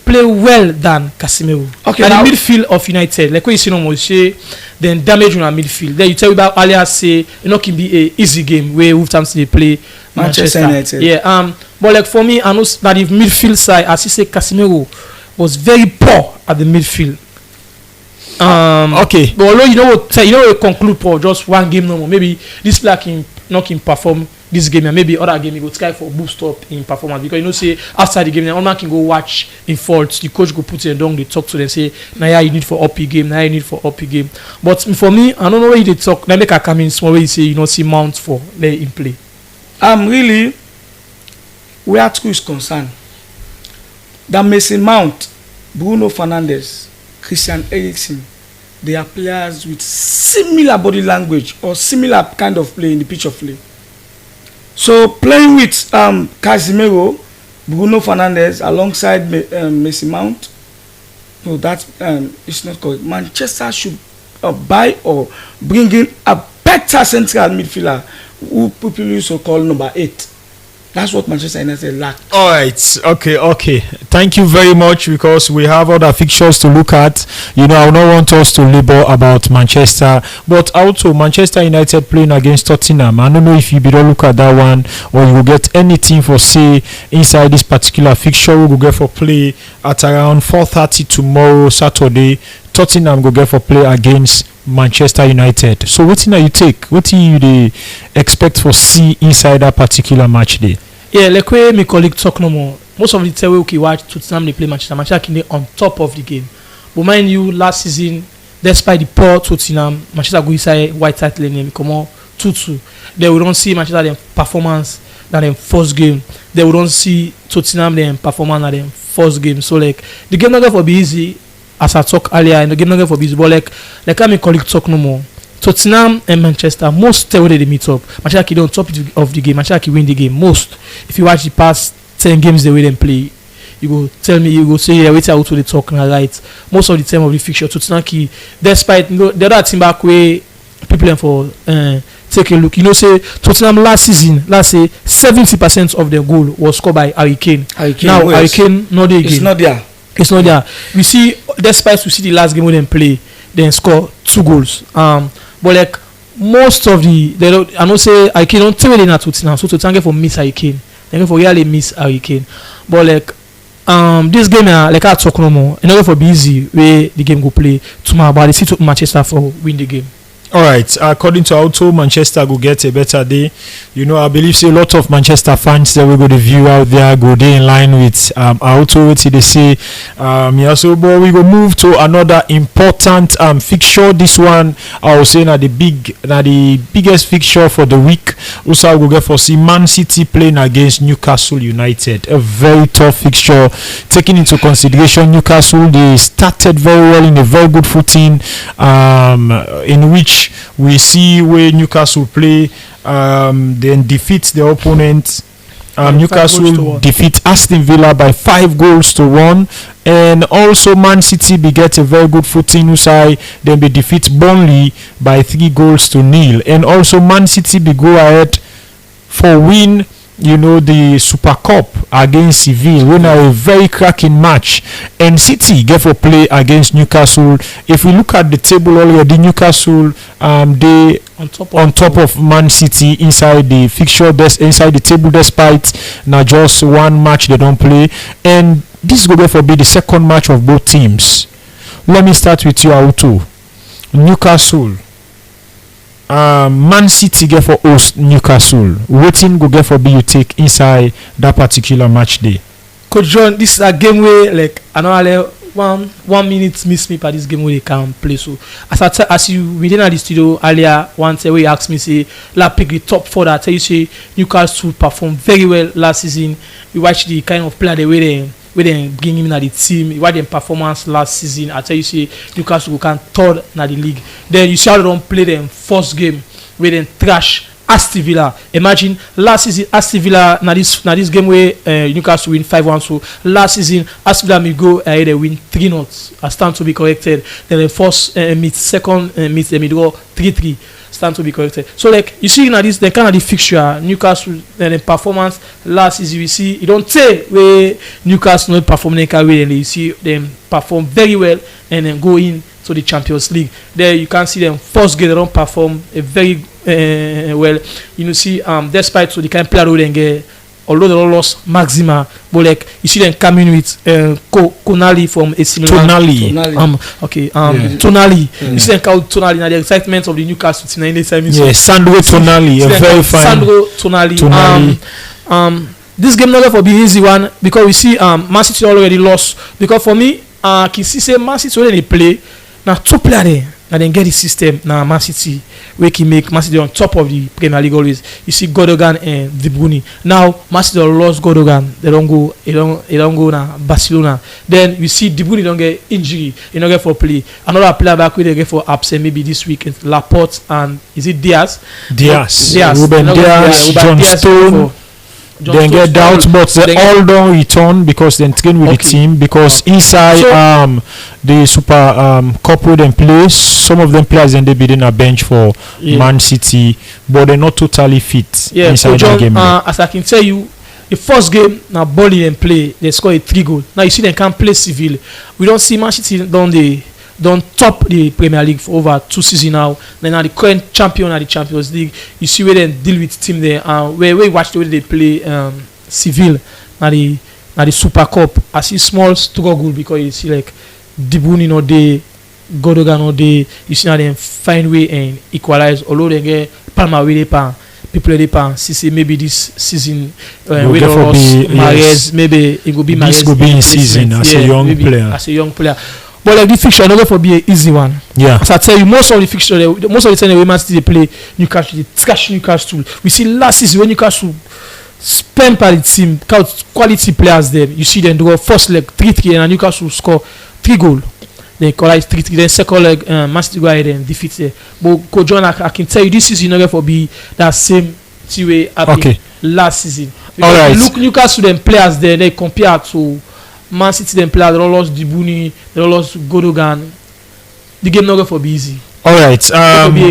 play well than Casemiro. Okay, And now- the midfield of United, like when you see no Moshe, then damage on our midfield. Then you tell me about earlier say it not can be a easy game where Wolverhampton they play Manchester Manchester. United. Yeah. But like for me, I know that the midfield side, as you say, Casemiro was very poor at the midfield. Okay. But although you know conclude for just one game no more. Maybe this player can perform this game and maybe other game he go try for boost up in performance because you know say after the game then one can go watch in fault. The coach go put them down, they talk to them say now yeah you need for up game, now you need for up game. But for me, I don't know where they talk. Now make I come in small way you say you know see Mount for let him play. Really, where school is concerned, that Mason Mount, Bruno Fernandes, Christian Eriksen, they are players with similar body language or similar kind of play in the pitch of play. So playing with Casemiro, Bruno Fernandes alongside Mason Mount, no, that is not correct. Manchester should buy or bring in a better central midfielder who people used to call number 8. That's what Manchester United lack. All right. Okay. Thank you very much because we have other fixtures to look at. You know, I don't want us to labor about Manchester, but also Manchester United playing against Tottenham. I don't know if you better look at that one or you will get anything for say inside this particular fixture. We will get for play at around 4:30 tomorrow, Saturday. Tottenham go get for play against Manchester United. So what thing you take? What thing you dey expect for see inside that particular match day? Yeah, like where my colleague talk no more. Most of the time we watch Tottenham they play Manchester can be on top of the game. But mind you, last season, despite the poor Tottenham, Manchester go inside White Hart Lane come on 2-2. Then we don't see Manchester them performance than them first game. Then we don't see Tottenham them performance than them first game. So like the game not going to be easy. As I talk earlier, and the game not going for busy, but like how my colleague talk no more. Tottenham and Manchester most tell where they meet up. Manchester can on top of the game. Manchester can win the game most. If you watch the past 10 games the way they play, you go tell me, you go say yeah, wait out to the talk now, right? Most of the time of the fixture, Tottenham key, despite the other team back way people them for take a look. You know, say Tottenham last season, let's say 70% of their goal was scored by Harry Kane. Now Harry Kane not there again. It's not there. It's not there. We see, despite we see the last game when they play, then score 2 goals. But like most of I know say I don't tell them that Tottenham. So Tottenham get for miss Harry Kane. They get for really miss Harry Kane. But like this game like I talk no more. And not for be easy where the game go play tomorrow. But they see to Manchester for win the game. All right. According to Auto, Manchester will get a better day. You know, I believe say a lot of Manchester fans that we go to view out there go day in line with Auto. What they say? Yeah. So, but we go move to another important fixture. This one I will say the biggest fixture for the week. Also, I will get for see Man City playing against Newcastle United. A very tough fixture. Taking into consideration Newcastle, they started very well in a very good footing. In which we see where Newcastle play, then defeat their opponent Newcastle defeat Aston Villa by 5-1, and also Man City be get a very good footing inside. Then be defeat Burnley by 3-0, and also Man City be go ahead for win the Super Cup against Seville, when a very cracking match, and City get for play against Newcastle. If we look at the table already, Newcastle they on top of Man City inside the fixture, inside the table, despite now just one match they don't play, and this will therefore be the second match of both teams. Let me start with you, Auto. Newcastle. Man City get for host Newcastle. Waiting go get for be you take inside that particular match day. Coach John, this is a game where like another 1 minute miss me by this game where they can play. So as you within at the studio earlier once where you asked me say pick the top 4 that I tell you say Newcastle performed very well last season. You watch the kind of player they bring him in the team. You watch them performance last season. I tell you say Newcastle can third in the league. Then you see how they don't play them first game where they trash Aston Villa. Imagine last season Aston Villa na this game where Newcastle win 5-1. So last season Aston Villa may go ahead and win 3-0. I stand to be corrected. Then the first meet, second meet they may go 3-3. Stand to be corrected. So like you see now this the kind of the fixture Newcastle and the performance last season you see you don't say where Newcastle not perform in the way and you see them perform very well and then go in to the Champions League. There you can see them first game they don't perform a very well. See despite so the kind of player they get, although they lost Maxima, but like you see them coming with Tonali from AC Milan. Tonali. You see them called Tonali. Now the excitement of the Newcastle team in the time. Sandro Tonali, a very fine. Sandro Tonali. This game not for be easy one because we see Man City already lost. Because for me, can see say Man City already play. Now 2 players there. And then get the system now Man City where can make Man City on top of the Premier League always. You see Gundogan and De Bruyne. Now Man City lost Gundogan. They don't go now Barcelona. Then you see De Bruyne don't get injury. He don't get for play. Another player back where they get for absent maybe this week is Laporte and is it Diaz? Ruben Diaz, John Stone. Then get doubts, but they all don't return because they train with the team because inside the Super Cup where they play, some of them players then they be in a bench for Man City, but they're not totally fit inside the game. As I can tell you, the first game now Burnley and play, they score a 3 goal. Now you see they can't play Seville. We don't see Man City don't top the Premier League for over 2 seasons now. Then are the current champion at the Champions League. You see where they deal with team there. Where we watch the way they play Seville at the Super Cup. I see small struggle because you see like De Bruyne or the Gundogan or the you see how they find way and equalize. Although they get Palma with the people they pan. See maybe this season we don't Mahrez. Maybe it will be Mahrez. This will be in season as a young player. But like the fixture, not going to be an easy one. Yeah. As I tell you, most of the fixture, most of the time the Man City they play Newcastle, they trash Newcastle. We see last season when Newcastle spend by the team, quality players there. You see them do first leg 3-3 and Newcastle score 3 goals. They equalize 3-3. Then second leg, Man City go ahead and defeat there. But Coach John, I can tell you this season not going to be that same way happened last season. Because all right. Look Newcastle them players there, they compare to Man City then play, they don't lost De Bruyne, they don't lost Gundogan. The game not going for be easy. All right.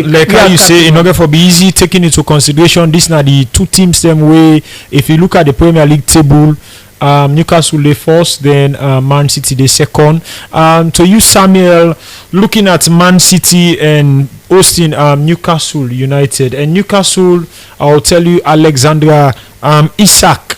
Like how you say, in order for be easy, taking into consideration this now the 2 teams same way. If you look at the Premier League table, Newcastle they first, then Man City they second. To you, Samuel, looking at Man City and hosting Newcastle United, and Newcastle, I'll tell you, Alexandra Isak,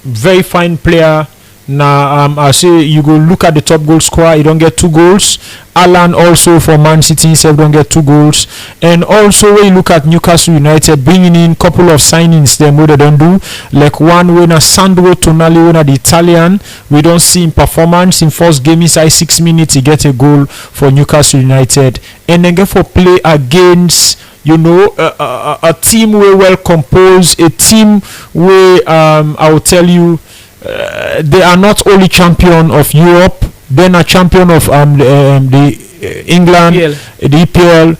very fine player. Now, I say you go look at the top goal scorer, he don't get 2 goals. Alan also for Man City himself don't get 2 goals. And also when you look at Newcastle United bringing in couple of signings them what they don't do. Like one when a Sandro Tonali when the Italian, we don't see in performance in first game inside 6 minutes he get a goal for Newcastle United. And then get for play against a team where well composed, a team where I will tell you they are not only champion of Europe, then a champion of the England, the EPL,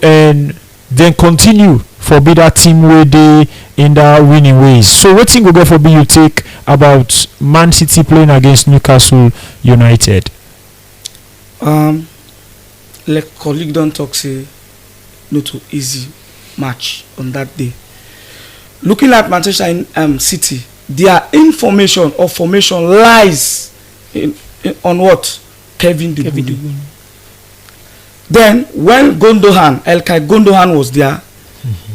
and then continue for be that team where they in the winning ways. So what thing go get for be you take about Man City playing against Newcastle United? Like colleague don't talk say no too easy match on that day. Looking at Manchester City, their information or formation lies on what? Kevin De Bruyne. Then when Ilkay Gundogan was there,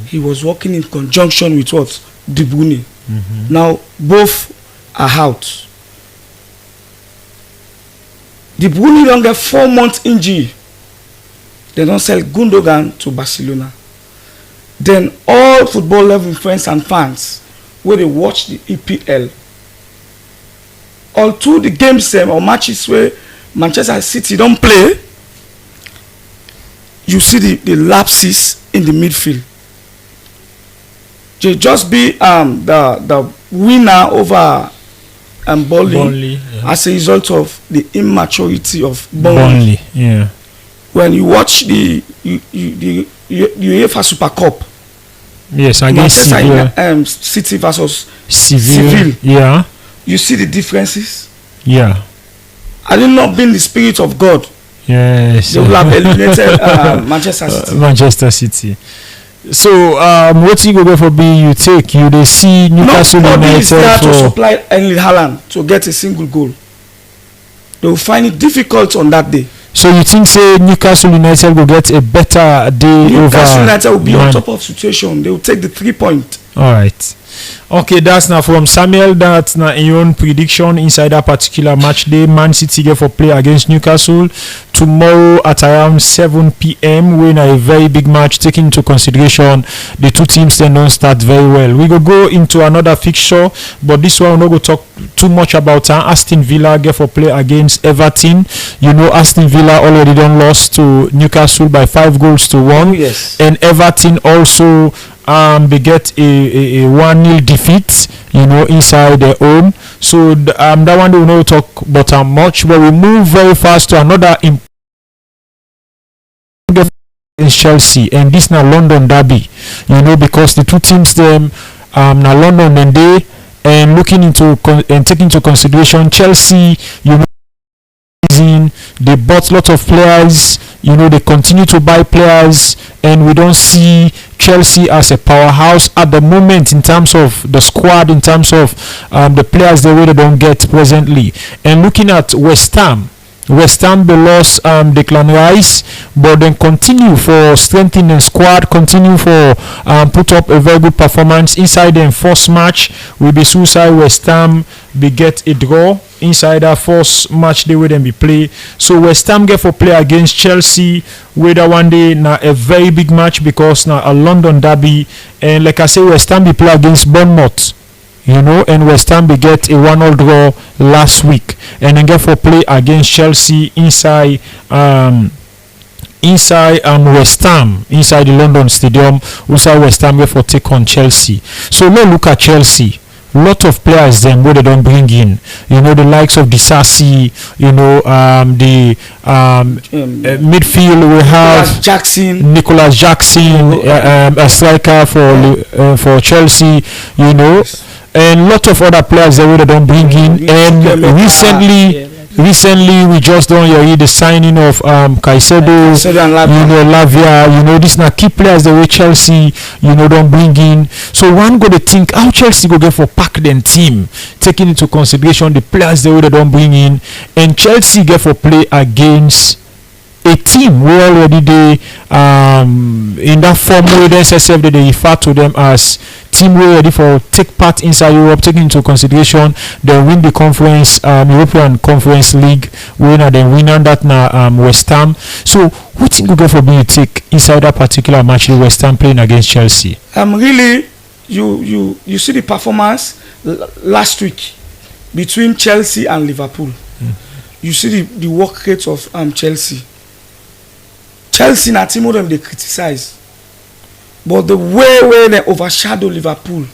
he was working in conjunction with what? De Bruyne. Now both are out. De Bruyne don't get 4 months injury. They don't sell Gundogan to Barcelona. Then all football level friends and fans where they watch the EPL, all through the games or matches where Manchester City don't play, you see the lapses in the midfield. They just be the winner over Burnley as a result of the immaturity of Burnley. Yeah. When you watch the UEFA Super Cup, yes, against City versus Seville. Yeah. You see the differences. Yeah. Had it not been the spirit of God, yes, they would have eliminated Manchester City. Manchester City. So, what you go for be you take? You they see Newcastle United is there to supply Erling Haaland to get a single goal. They will find it difficult on that day. So you think say Newcastle United will get a better day Newcastle over? United will be on top of situation. They will take the 3 point. All right. Okay, that's now from Samuel. That's now in your own prediction inside that particular match day. Man City get for play against Newcastle tomorrow at around 7 p.m. When a very big match, taking into consideration the two teams then don't start very well. We go into another fixture, but this one we're not going to talk too much about. Aston Villa get for play against Everton. You know, Aston Villa already done lost to Newcastle by 5-1. Oh, yes. And Everton also they get a 1-0 defeat, you know, inside their home. So that one we will not talk about much, but we move very fast to another in Chelsea, and this now London derby, you know, because the two teams them now London and they and looking into and taking into consideration Chelsea, you know, they bought lots of players, you know, they continue to buy players, and we don't see Chelsea as a powerhouse at the moment in terms of the squad, in terms of the players they really don't get presently. And looking at West Ham they lost Declan Rice, but then continue for strengthening the squad, continue for put up a very good performance inside the first match. Will be suicide West Ham be get a draw inside that first match they will then be play. So West Ham get for play against Chelsea, whether one day now a very big match because now a London derby, and like I say West Ham be play against Bournemouth, you know, and West Ham be get a 1-1 draw last week, and then get for play against Chelsea inside West Ham, inside the London Stadium. Also West Ham get for take on Chelsea. So let's look at Chelsea. Lot of players them where they don't bring in, you know, the likes of Disasi, you know, the midfield we have Nicolas Jackson, a striker for Chelsea, you know, and lot of other players that they don't bring in. And recently we just done the signing of Caicedo, you know, Lavia, you know, these now key players the way Chelsea, you know, don't bring in. So one go to think how Chelsea go get for pack them team, taking into consideration the players the way they don't bring in, and Chelsea get for play against a team we already they in that form where they SSF that they refer to them as team ready for take part inside Europe, taking into consideration they win the conference European Conference League winner, then winner that now West Ham. So what think you go for being take inside that particular match West Ham playing against Chelsea? Really you see the performance last week between Chelsea and Liverpool. You see the work rate of Chelsea na team them they criticize, but the way they overshadow Liverpool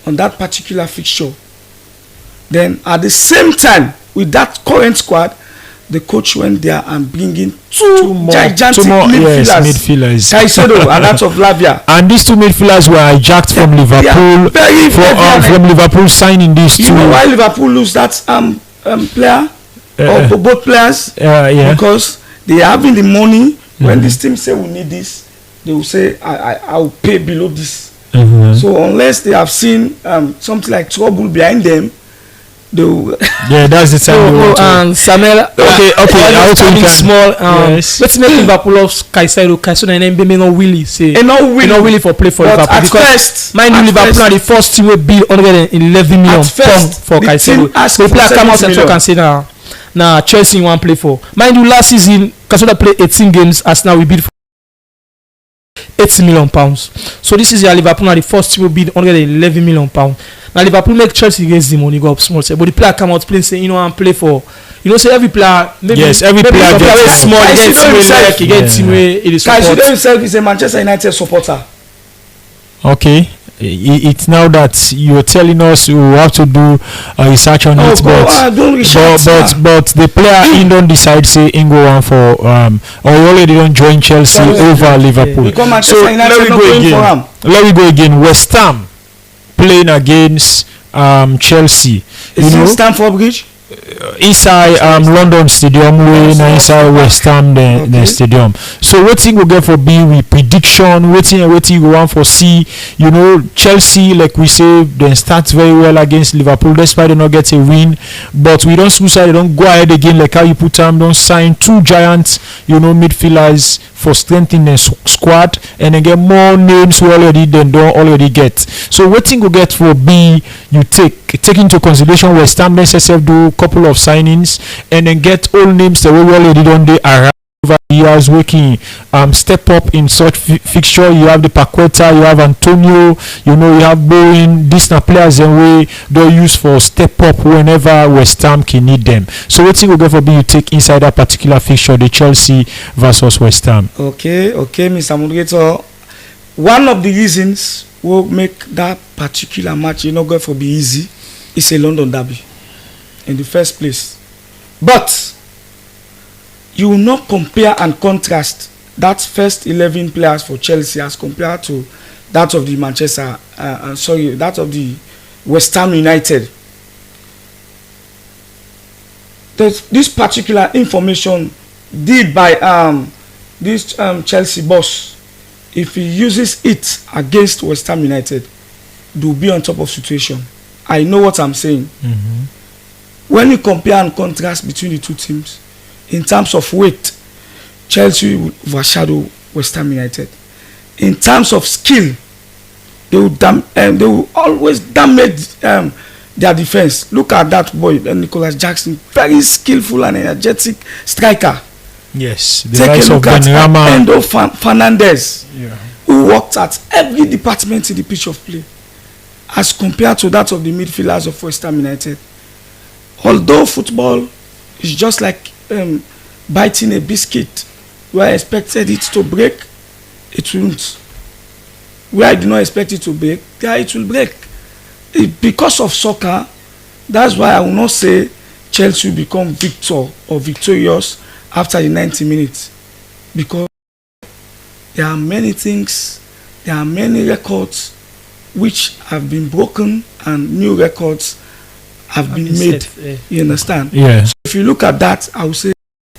on that particular fixture, then at the same time with that current squad the coach went there and bringing two gigantic midfielders. Caicedo and that of Lavia. And these two midfielders were hijacked from Liverpool. From Liverpool signing these two. You know why Liverpool lose that player or both players? Because they are having the money. When this team say we need this, they will say I will pay below this. So unless they have seen something like trouble behind them, that's the time. And Samuel, I also think small. Let's make Liverpool of Caicedo and then be no willy say. Not willy for play for Liverpool because mind you, Liverpool are the first team will be 111 million pounds for Caicedo. The player come out and talk and say now Chelsea want play for. Mind you, last season Caicedo played 18 games. As now we beat for 80 million pounds. So this is your Liverpool are the first team will be 111 million pounds. Now Liverpool make Chelsea raise the money go up small, say, but the player come out play say and play for. Say every player every player gets small. He gets team where it is support. Caicedo himself is a Manchester United supporter. Okay. It's now that you're telling us we have to do research on it, but the player don't decide say go on for or already don't join Chelsea over Liverpool. So let me go again. West Ham playing against Chelsea. Stamford Bridge? Inside London Stadium, inside West Ham the stadium. So wetin go get for B with prediction, wetin go on for C. Chelsea, like we say, they start very well against Liverpool despite they not get a win, but we don't suicide, they don't go ahead again like how you put them, don't sign two giants, midfielders for strengthening the squad and then get more names who already don't already get. So wetin go get for B, you take into consideration West Ham SSF do couple of signings and then get all names that we already don't they arrive over the years working step up in such fixture. You have the Paqueta, you have Antonio, you have Bowen. These are players and we don't use for step up whenever West Ham can need them. So what thing will go for be you take inside that particular fixture, the Chelsea versus West Ham? Okay, Mr. Moderator. One of the reasons will make that particular match not going for be easy is a London derby in the first place. But you will not compare and contrast that first 11 players for Chelsea as compared to that of the that of the West Ham United. This particular information did by this Chelsea boss, if he uses it against West Ham United, they will be on top of situation. I know what I'm saying. When you compare and contrast between the two teams, in terms of weight, Chelsea will overshadow West Ham United. In terms of skill, they will always damage their defense. Look at that boy, Nicholas Jackson, very skillful and energetic striker. Yes, the take a look at Endo Fernandez, who worked at every department in the pitch of play, as compared to that of the midfielders of West Ham United. Although football is just like biting a biscuit, where I expected it to break, it won't. Where I do not expect it to break, there it will break. Because of soccer, that's why I will not say Chelsea will become victor or victorious after the 90 minutes. Because there are many things, there are many records which have been broken and new records have been made. You understand? Yeah. So if you look at that, I would say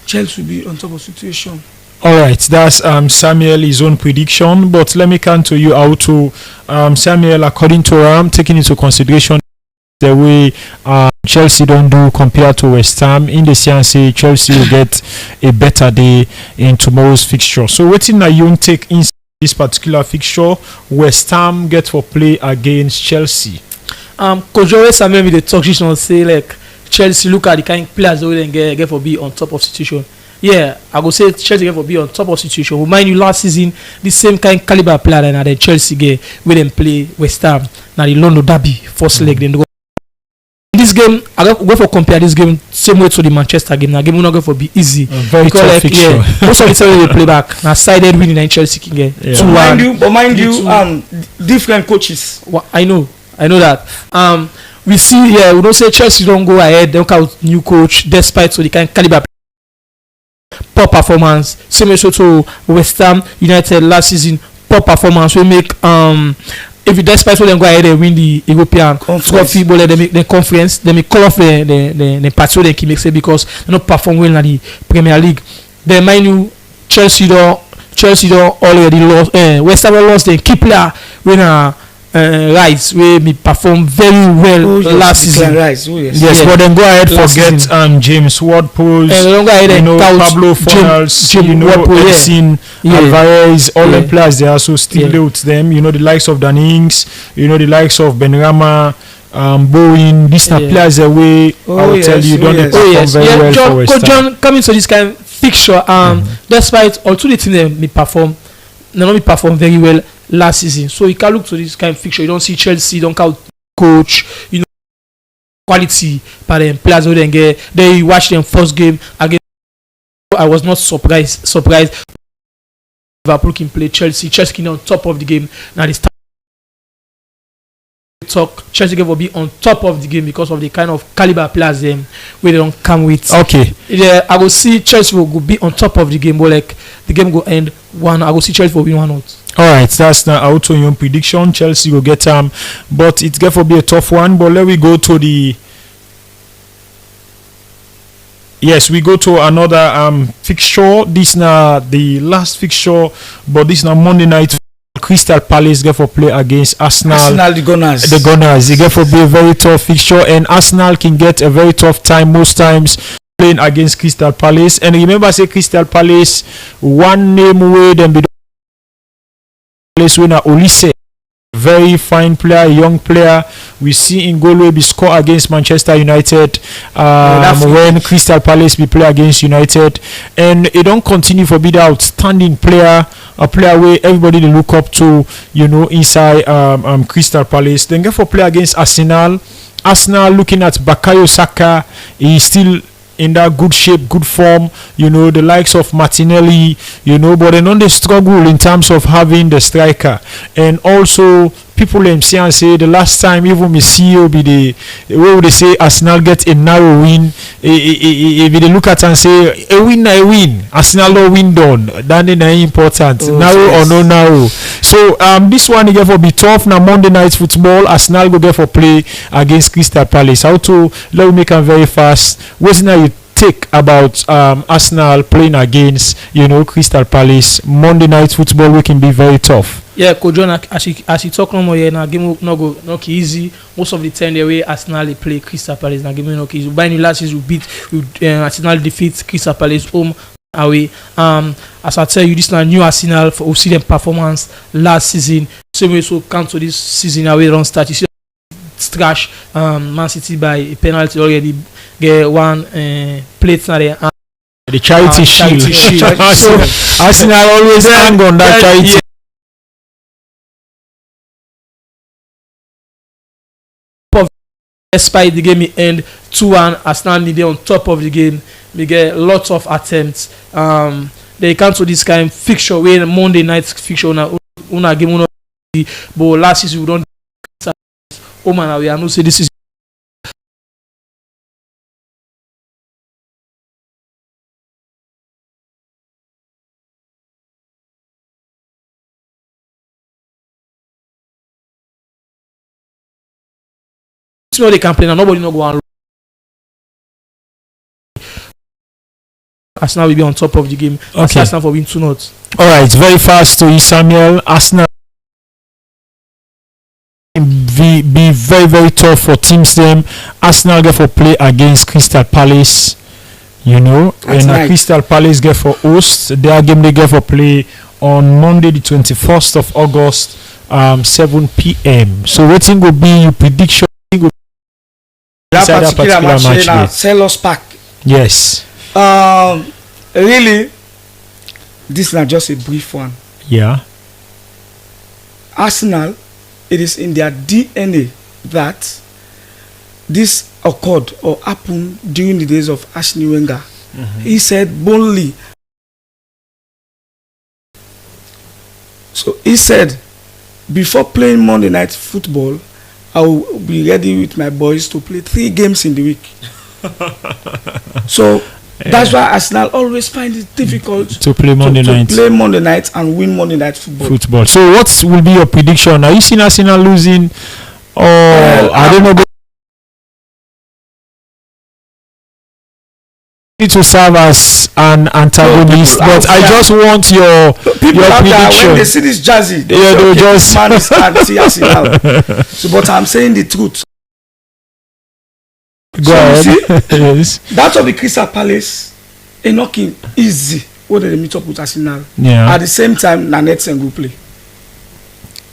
Chelsea will be on top of situation. All right, that's Samuel his own prediction. But let me come to you out to Samuel. According to taking into consideration the way Chelsea don't do compared to West Ham, in the sense Chelsea will get a better day in tomorrow's fixture. So what in you take in this particular fixture? West Ham get for play against Chelsea. Coach always Samuel with the talk say like Chelsea look at the kind of players they will get for be on top of situation. Yeah, I go say Chelsea get for be on top of situation. We mind you last season the same kind of caliber player that the Chelsea get where them play West Ham. Now the London derby first leg then go. This game I go for compare this game same way to the Manchester game. Now game will not go for be easy. Very tough fixture. Most of the time they play back. Now sided winning and Chelsea can get 2-1. Mind you, different coaches. Well, I know that. We see here we don't say Chelsea don't go ahead. They don't count new coach despite so the kind of caliber poor performance. Same also to West Ham United last season, poor performance. We make if you despite what them go ahead and win the European trophy, but they make the conference, they make call off the party they can make say because they not perform well in the Premier League. Then mind you, Chelsea don't already lost. West Ham lost the key player when Rice where me perform very well last season. Rice, yes, but then go ahead forget James Ward-Prowse, Pablo Fornals, Edson Alvarez, all the players they are so still there with them. The likes of Dan Ings, the likes of Benrahma, Bowen. These are players away. I will tell you, don't perform very well for West Ham. John, coming to this kind of fixture, despite all two the teams they not perform very well last season. So you can look to this kind of fixture. You don't see Chelsea, don't count coach, quality, but then players who then get. They watch them first game again. I was not surprised. Liverpool can play Chelsea. Chelsea can be on top of the game. Now this Chelsea will be on top of the game because of the kind of caliber players where they don't come with. Okay. I will see Chelsea will be on top of the game, but like the game will end 1. I will see Chelsea will win 1-0. All right, that's now out on your prediction. Chelsea will get but it's going to be a tough one. But let we go to the. Yes, we go to another fixture. This now the last fixture, but this now Monday night. Crystal Palace get for play against Arsenal, the Gunners. The Gunners. They get for be a very tough fixture, and Arsenal can get a very tough time most times playing against Crystal Palace. And remember, say Crystal Palace, one name away them be Palace winner Olise. Very fine player, young player. We see in goal be score against Manchester United when Crystal Palace be play against United, and it don't continue for be the outstanding player, a player where everybody they look up to, inside Crystal Palace. Then get for play against Arsenal. Arsenal looking at Bukayo Saka, he's still in that good shape, good form, the likes of Martinelli, but then on the struggle in terms of having the striker. And also people say and say the last time even my CEO be the way would they say Arsenal get a narrow win, if they look at and say a win, Arsenal no win done, that is important, narrow or no narrow. So this one again for be tough. Now Monday night football, Arsenal go there for play against Crystal Palace. How to let me make them very fast. What's now you take about Arsenal playing against Crystal Palace? Monday night football we can be very tough. Yeah, Coach John, as you talk no more here, now game not easy. Most of the time the way Arsenal they play Crystal Palace, now game not easy. By the last season we beat Arsenal defeat Crystal Palace home away. As I tell you, this is a new Arsenal for we see them performance last season. Same way so come to this season away don't start. You see trash Man City by a penalty already. Get one plate now there. The charity shield. So Arsenal always hang on that charity. Despite the game end 2-1, Arsenal need on top of the game. We get lots of attempts. They come to this kind of fixture where Monday night fixture una game but last season we don't man we are not say this is they can play now. Nobody no go on. Arsenal will be on top of the game. Okay. Arsenal for win 2-0. All right, very fast to Samuel. Arsenal be very very tough for teams. Them Arsenal get for play against Crystal Palace. And Crystal Palace get for host. Their game they get for play on Monday the 21st of August, 7 p.m. So what thing will be your prediction? That particular match sell us pack. Yes. Really, this is not just a brief one. Yeah. Arsenal, it is in their DNA that this occurred or happened during the days of Arsene Wenger. Mm-hmm. He said boldly. So he said, before playing Monday night football, I will be ready with my boys to play 3 games in the week. So That's why Arsenal always find it difficult to play Monday night. To play Monday night and win Monday night football. So what will be your prediction? Are you seeing Arsenal losing, or I don't know? To serve as an antagonist, but I just want your prediction. When they see this jersey, they will just man is anti-Arsenal. So, but I'm saying the truth. Go ahead. Yes. That of the Crystal Palace, knocking easy when they meet up with Arsenal. Yeah. At the same time, Nanette will play.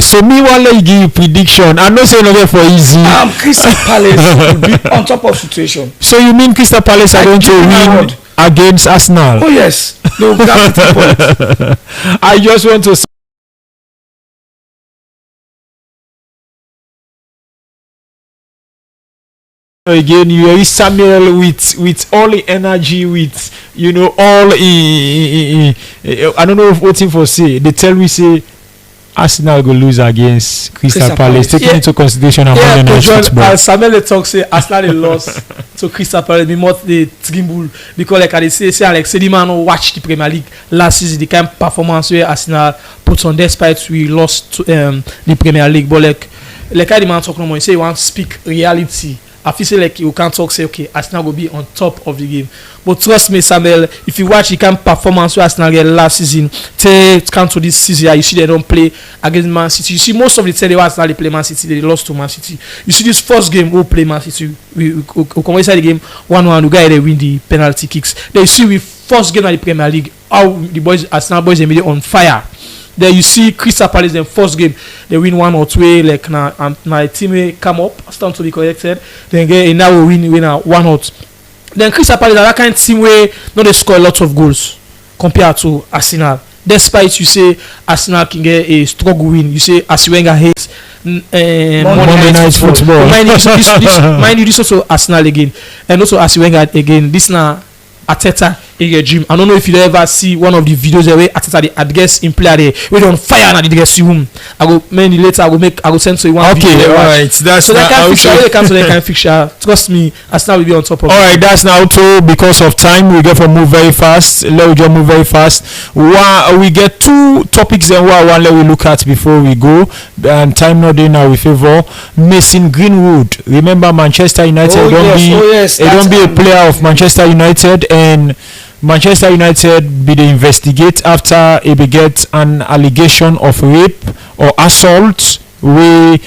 So me one let you give you prediction. I'm not saying nothing for easy. Crystal Palace will be on top of situation. So you mean Crystal Palace are going to win against Arsenal? Oh yes, they will grab 50 points. I just want to. Again, you are Samuel with all the energy, with all I don't know what for say. They tell me say Arsenal go lose against Crystal Palace, taking into consideration how Monday night football. Samuel talk say Arsenal they lost to Crystal Palace. Me more they tremble because like I say like the man who watched the Premier League last season, the kind of performance where Arsenal put on despite we lost to the Premier League. But like I the man talk no more. He say he want to speak reality. I feel say like you can't talk say okay Arsenal will be on top of the game, but trust me Samuel, if you watch the kind of performance where Arsenal get last season come to this season, you see they don't play against Man City. You see most of the time they Arsenal play Man City, they lost to Man City. You see this first game who play Man City, we come inside the game 1-1, we guy they win the penalty kicks. Then you see we first game at the Premier League how the boys Arsenal boys they made it on fire. Then you see Crystal Palace in first game they win 1 or 2 like na team come up stand to be corrected, then get now we win 1-0. Then Crystal Palace are that kind of team where no they score a lot of goals compared to Arsenal. Despite you say Arsenal can get a struggle win, you say Arsene Wenger hates Monday night football. Mind you, this also Arsenal again, and also Arsene Wenger again. This now Arteta in your gym. I don't know if you ever see one of the videos where Arteta the guest in player there we on fire and the dressing room. I go mainly later I go send to you one video. Okay, alright. That's so that can fixture. Trust me, Arsenal will be on top of it. Alright, that's now too because of time we get to move very fast. Let we just move very fast. We get 2 topics and one let we look at before we go. And time not in our favor. Mason Greenwood. Remember Manchester United don't be a player of Manchester United, and Manchester United be the investigate after it beget an allegation of rape or assault where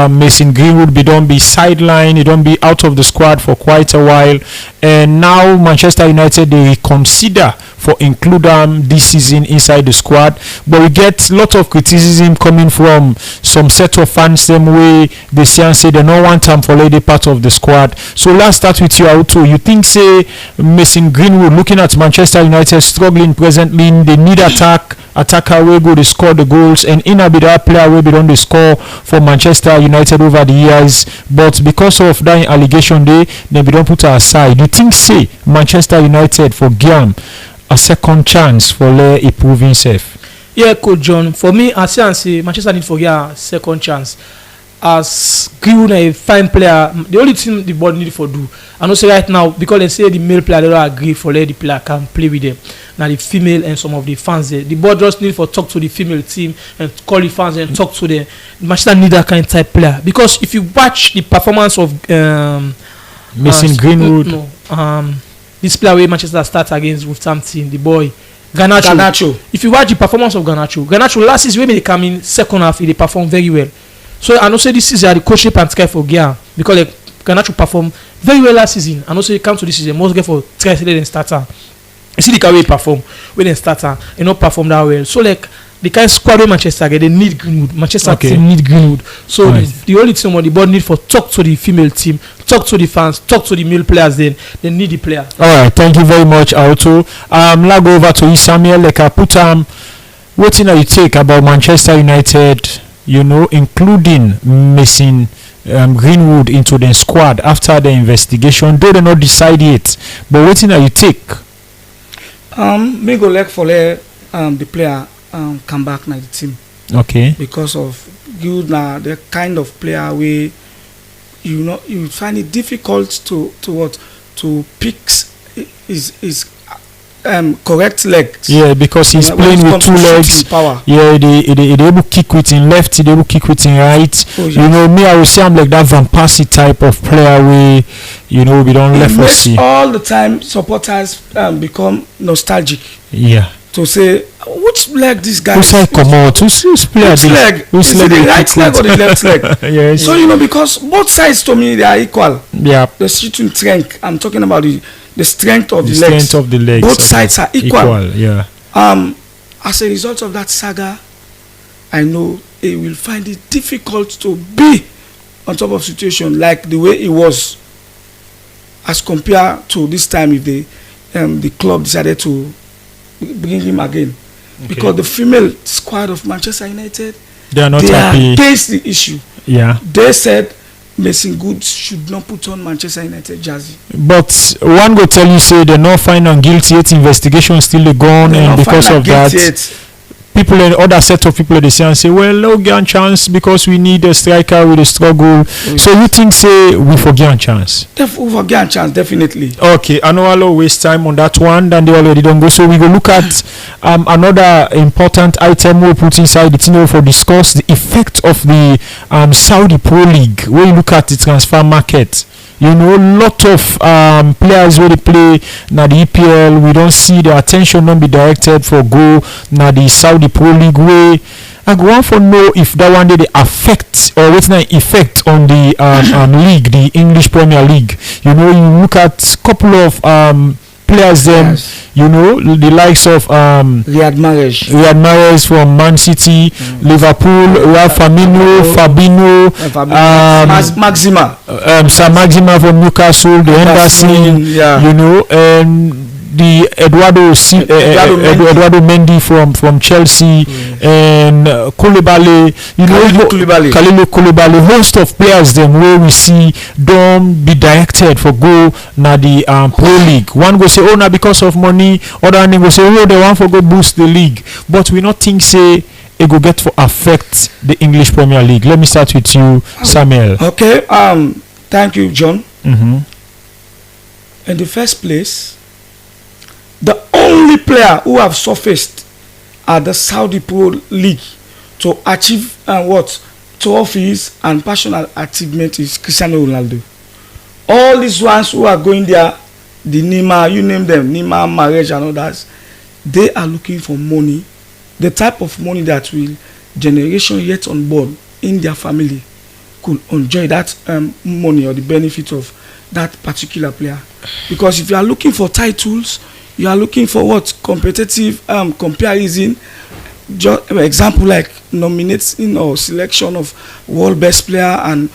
Mason Greenwood don't be sidelined, he don't be out of the squad for quite a while, and now Manchester United they reconsider for include this season inside the squad. But we get lot of criticism coming from some set of fans them way they say they don't want him for lady part of the squad. So let's start with you Auto. You think say Mason Greenwood, looking at Manchester United struggling presently, they need attacker will go to score the goals, and in a bit that player will be on the score for Manchester United over the years, but because of that allegation they be don't put her aside. You think say Manchester United for Guillaume a second chance for a proving safe? Yeah, Coach John, for me I say Manchester need for a second chance. As Greenwood a fine player, the only thing the board need for do, I know say right now because they say the male player they don't agree for let the player can play with them. Now the female and some of the fans there, the board just need for talk to the female team and call the fans and talk to them. Manchester need that kind of type player, because if you watch the performance of Mason Greenwood, this player where Manchester start against Wolverhampton, the boy Garnacho. If you watch the performance of Garnacho last season when they come in second half, he performed very well. So I know say this season the coach and try for Gia, because like Garnacho performed very well last season. I know say come to this season most get for try to let them starter. You see the way he perform when they starter and not perform that well. So like the kind of squad where Manchester get, they need Greenwood. Manchester team need Greenwood. So the only thing what the board need for talk to the female team, talk to the fans, talk to the male players. Then they need the player. All right, thank you very much, Auto. Now go over to Samuel. Like I put what thing you take about Manchester United? You know, including Mason Greenwood into the squad after the investigation. Though they not decide yet, but what thing you take? Me go like for the player come back na the team. Okay. Because of you now the kind of player where you find it difficult to pick his correct legs. Yeah, because he's When playing it with comes two to legs. shooting power. Yeah, they able kick with him left, they able kick with him right. Oh, yes. You know, me, I would say I'm like that Van Persie type of player we, you know, we don't It left for makes see. all the time supporters become nostalgic Yeah. to say which leg this guy Who's like come out? Who's player which this? leg Who's is it the they right kick leg or with? the left leg. Yes. So you know, because both sides to me they are equal. Yeah. The shooting strength, I'm talking about the strength of The the legs. strength of the legs. Both sides are equal. Yeah. As a result of that saga, I know he will find it difficult to be on top of situation like the way it was as compared to this time if the club decided to bring him again. Okay. Because the female squad of Manchester United, They are not they are happy. against the issue. Yeah. They said Mason Goods should not put on Manchester United jersey. But one go tell you say they're not find am guilty yet, investigation still dey go on, They and not because find of am that guilty yet. people in other set of people they say and say, well, no get a chance because we need a striker with a struggle. So you think say we forget a chance? We forget a chance, definitely. Okay, I know I'll waste time on that one, then they already don't go. So we go look at another important item we put inside the thing for discuss the effect of the Saudi Pro League. When you look at the transfer market, you know, lot of players where they play na the EPL, we don't see the attention not be directed for go na the Saudi Pro League way. I go on for know if that one day they affect or what's the effect on the league, the English Premier League. You know, you look at couple of players them, Yes. you know, the likes of Riyad Mahrez from Man City, Liverpool, Firmino, Fabinho, Maxima. Sam Maxima from Newcastle, the Henderson, yeah. you know, and the Eduardo Mendy from Chelsea, and Koulibaly, you know, Kalilou Koulibaly, host of players them where we see don't be directed for go na the Pro League. One go say, oh, na because of money, other one go say, oh, they want for go boost the league, but we not think say it go get for affect the English Premier League. Let me start with you, Samuel. Okay, thank you, John. Mm-hmm. In the first place, the only player who have surfaced at the Saudi Pro League to achieve trophies and personal achievement is Cristiano Ronaldo. All these ones who are going there, the Neymar, you name them, Neymar, Mahrez and others, they are looking for money, the type of money that will generation yet unborn in their family could enjoy that money or the benefit of that particular player. Because if you are looking for titles, you are looking for what competitive comparison, just example like nominating or selection of world best player and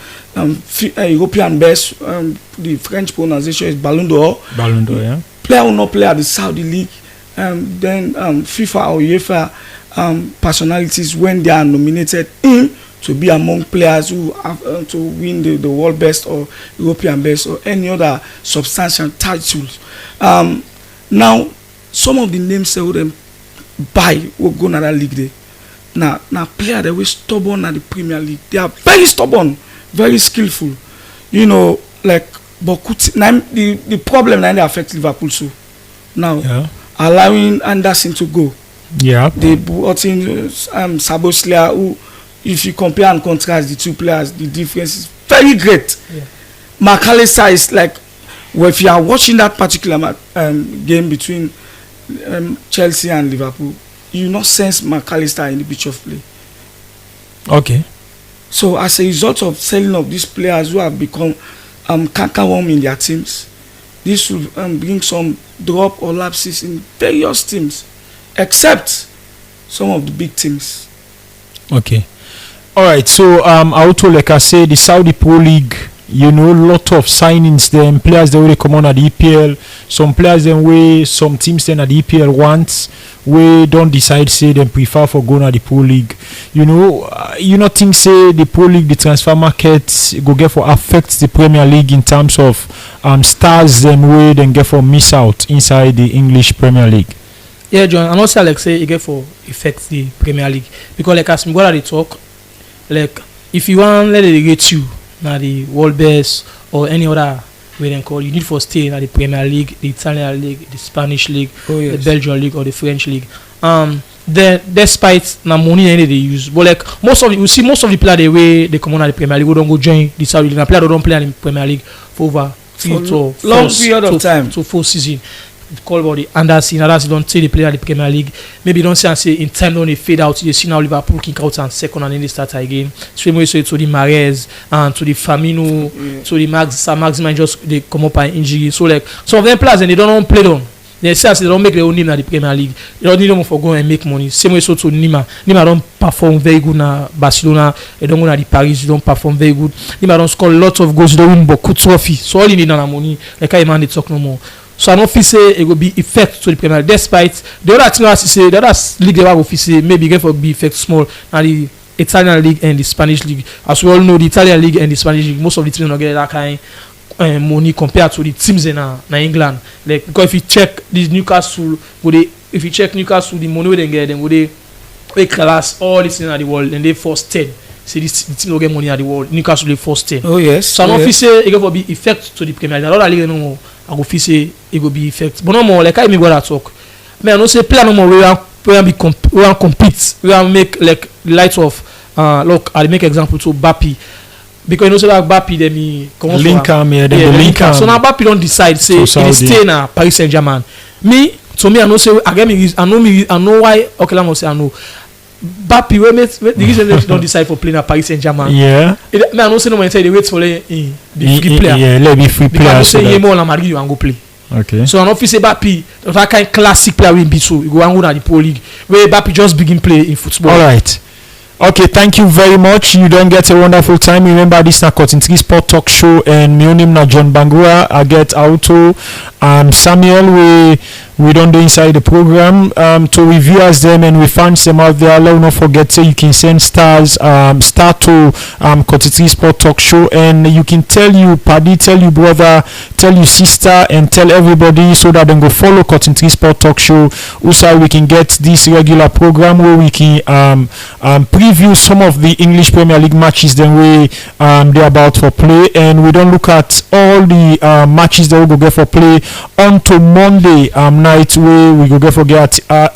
European best, the French pronunciation is Ballon d'Or. Ballon d'Or, yeah. Player will not play at the Saudi League, then FIFA or UEFA personalities when they are nominated in to be among players who have to win the world best or European best or any other substantial titles. Now, some of the names they would buy will go to that league there. Now player they were stubborn at the Premier League. They are very stubborn, very skillful. You know, like Bokuti. Now the problem now they affect Liverpool so. Now allowing Anderson to go. Yeah. They brought in Saboslia, who, if you compare and contrast the two players, the difference is very great. Yeah. McAllister is like, well, if you are watching that particular game between Chelsea and Liverpool, you not sense McAllister in the pitch of play. Okay. So as a result of selling of these players who have become cankerworm in their teams, this will bring some drop or lapses in various teams, except some of the big teams. Okay. All right. So also like I say, the Saudi Pro League, you know, lot of signings them, players they already come on at the EPL, some players them way some teams then at the EPL wants, we don't decide say them prefer for going at the Pro League. You know, you not think say the Pro League, the transfer market go get for affect the Premier League in terms of stars them way then get for miss out inside the English Premier League. Yeah, John, and also like say you get for affect the Premier League because like as we go at the talk, like if you want let it get you now the world best or any other where they call you need for stay in the Premier League, the Italian League, the Spanish League, Oh yes. the Belgian League or the French League. Then despite na money they use, but like most of the players the way they come on at the Premier League, we don't go join the Saudi League. Na player don't play in the Premier League for over long period of time. to 4 season. Call about the Anderson don't say they play at the Premier League. Maybe don't say in time don't they fade out. You see now Liverpool kick out and second and then they start again. Same way so to the Mahrez and to the Firmino, to the Maximin just they come up and injury. So like some of them players and they don't play them. They say they don't make their own name at the Premier League. They don't need them for go and make money. Same way so to Nima. Nima don't perform very good na Barcelona. They don't go to the Paris. They don't perform very good. Nima don't score lots of goals. They win beaucoup trophy. So all you need na money. Like I man they talk no more. So I don't feel say it will be effect to the Premier League. Despite the other thing I say, the other league they will say maybe get for be effect small. And the Italian league and the Spanish league. As we all know, the Italian league and the Spanish league, most of the teams don't get that kind money compared to the teams in England. Like because if you check this Newcastle, if you check Newcastle, the money they get, then would they class all this in the world and they first 10. See this the team don't get money at the world. Newcastle they first 10. Oh yes. So I don't feel say it will be effect to the Premier League. Another league no more. I go feel say it will be effect. But no more like I mean what I talk. Man, I don't say play no more. We want compete. We want make like light of look. I make example to Bappy. Because you know, so like Bappy, then he come on. Link am here, then link am. So now Bappy don't decide say he stay na Paris Saint-Germain. To me, I know say I know why. Okay, let me say I know. Bappy, the reason they don't decide for playing at Paris Saint-Germain. Yeah. I know say no man say they wait for the free player. Yeah, let me free player. Because say more na Madrid you and go play. Okay. So I don't feel say Bappy that kind of classic player will be so you go and go na the Pro League where Bappy just begin play in football. All right. Okay, thank you very much. You don't get a wonderful time. Remember, this is a Cotton Tree Sport Talk Show, and my name is John Bangura. I get Auto and Samuel. We don't do inside the program to review as them, and we find them out there. Let not forget so you can send stars star to Cotton Tree Sport Talk Show, and you can tell you paddy, tell you brother, tell you sister, and tell everybody so that they go follow Cotton Tree Sport Talk Show. Also, we can get this regular program where we can preview some of the English Premier League matches then we they're about for play, and we don't look at all the matches that we go get for play until Monday night where we go get for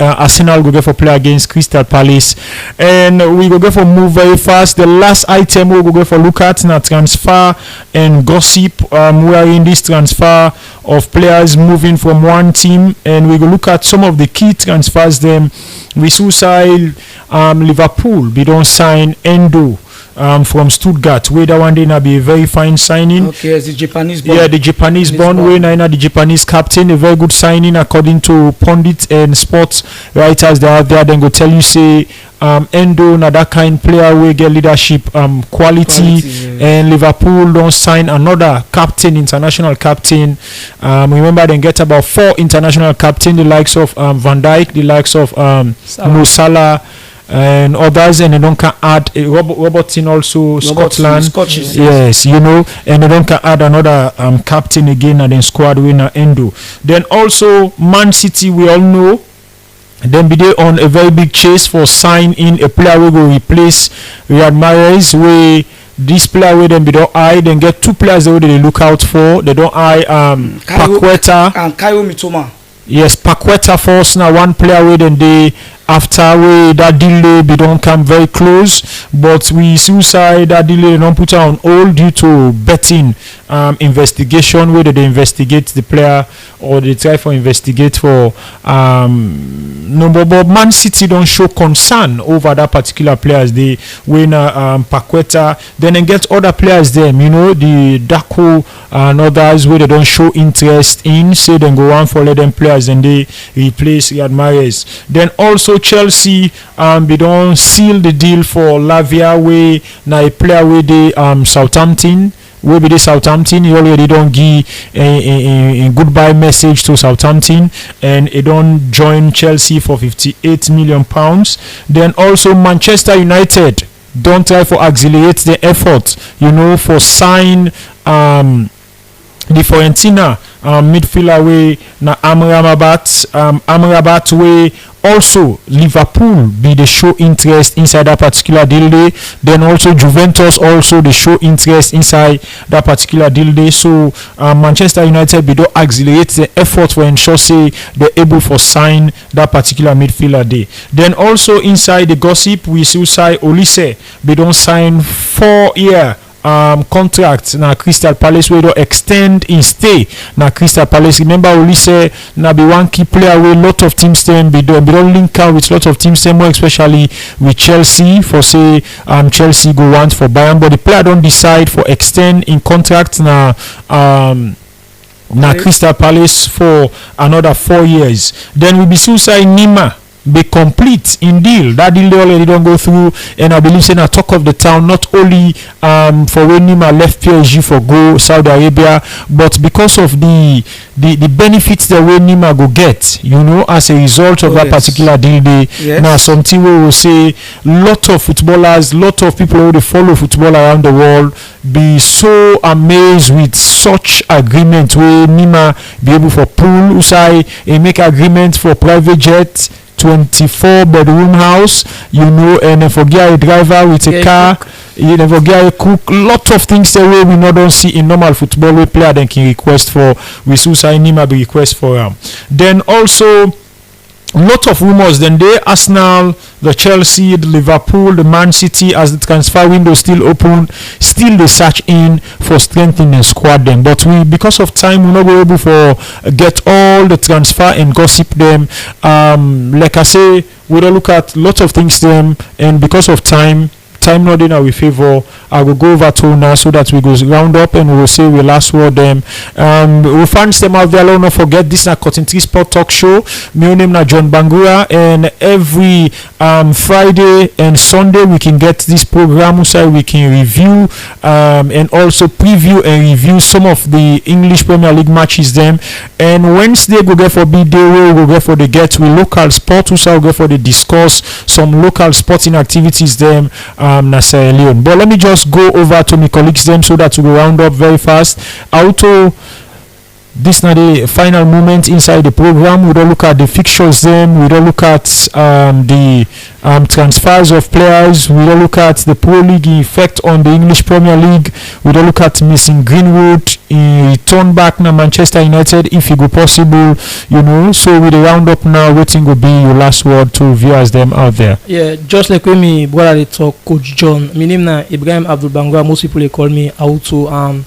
Arsenal go get for play against Crystal Palace, and we go get for move very fast. The last item we go get for look at na transfer and gossip. We are in this transfer of players moving from one team, and we go look at some of the key transfers them. We suicide Liverpool. We don't sign Endo from Stuttgart. Where that one day na be a very fine signing. Okay, it's the Japanese born. Yeah, the Japanese born. Where na the Japanese captain. A very good signing according to pundits and sports writers that are there. Then go tell you say Endo na that kind player we get leadership quality, and Liverpool don't sign another captain, international captain. Remember they get about 4 international captain, the likes of Van Dijk, the likes of Mo Salah and others, and they don't can add Robertson also Scotland. Yes, you know, and they don't can add another captain again and then squad winner Endo. Then also Man City, we all know. Then be they on a very big chase for sign in a player who will replace Riyad Mahrez. Where this player will then be don't eye, then get 2 players that they look out for. They don't eye Paqueta and Kayo Mitoma. Yes, Paqueta first now 1 player where then they after we that delay they don't come very close, but we suicide that delay they don't put on hold due to betting investigation whether they investigate the player or they try for investigate for number. But Man City don't show concern over that particular players. They win Paqueta, then they get other players them, you know, the Daco and others where they don't show interest in, say then go on for let them players and they replace Riyad Mahrez. Then also Chelsea they don't seal the deal for Lavia way now a player with the Southampton. Where be the Southampton, he already don't give a goodbye message to Southampton, and he don't join Chelsea for £58 million. Then also Manchester United don't try for accelerate the effort, you know, for sign the Fiorentina midfielder way na Amrabat way. Also, Liverpool be the show interest inside that particular deal day. Then also Juventus also the show interest inside that particular deal day. So Manchester United be do accelerate the effort for ensure say they're able for sign that particular midfielder day. Then also inside the gossip we see say Olise they don't sign 4-year contract na Crystal Palace wey don extend in stay na Crystal Palace. Remember Olise na be one key player wey lot of teams dem be don link out with lot of teams dem, more especially with Chelsea for say Chelsea go want for Bayern, but the player don decide for extend in contract na Crystal Palace for another 4 years. Then we be still say Nima be complete in deal. That deal they already don't go through, and I believe saying a talk of the town not only for when Nima left PSG for go Saudi Arabia, but because of the benefits that when Nima go get, you know, as a result of that particular deal day. Yes. Now something we will say lot of footballers, lot of people who follow football around the world be so amazed with such agreement where Nima be able for pool usai make agreement for private jet, 24 bedroom house, you know, and then forget a driver with a car, you never get a cook, lot of things the way we not don't see in normal football we player then can request for, we suicide Nima be request for then also lot of rumors then they Arsenal, the Chelsea, the Liverpool, the Man City, as the transfer window still open, still they search in for strengthening the squad them, but we because of time we not go able for get all the transfer and gossip them. Like I say, we don't look at lot of things them, and because of time not in our favor, I will go over to now so that we go round up and we will say we last word them. We fans them out there, don't forget this na Cotton Tree Sport Talk Show. My name na John Bangura, and every Friday and Sunday we can get this program so we can review and also preview and review some of the English Premier League matches them. And Wednesday we go for big day, we go get for the get with local sport, also go for the discuss some local sporting activities them na Sierra Leone. But let me just go over to my colleagues them so that we go round up very fast. Auto this na the final moment inside the program. We don't look at the fixtures them, we don't look at the transfers of players, we don't look at the Pro League effect on the English Premier League, we don't look at missing Greenwood in return back na Manchester United if it go possible, you know. So with the round up now, waiting will be your last word to viewers them out there. Yeah, just like when me brother they talk, Coach John, my name na Ibrahim Abdul Bangura, most people they call me Auto.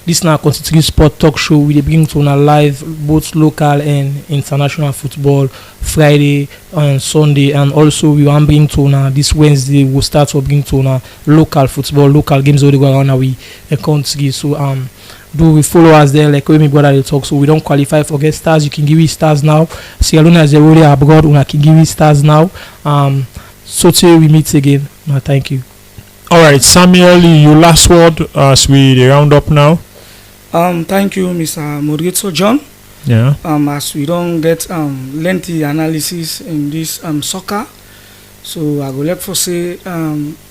This now constitutes sport talk show. We bring to a live both local and international football Friday and Sunday, and also we want bring to this Wednesday we'll start to bring to local football, local games all the go around we country. So do we follow us there like when my brother they talk, so we don't qualify for get stars. You can give me stars now. Sierra Leone is already abroad, we can give me stars now. So till we meet again. Thank you. All right, Samuel, your last word as we round up now. Thank you, Mr. Moderator John. Yeah. As we don't get lengthy analysis in this soccer, so I go like for say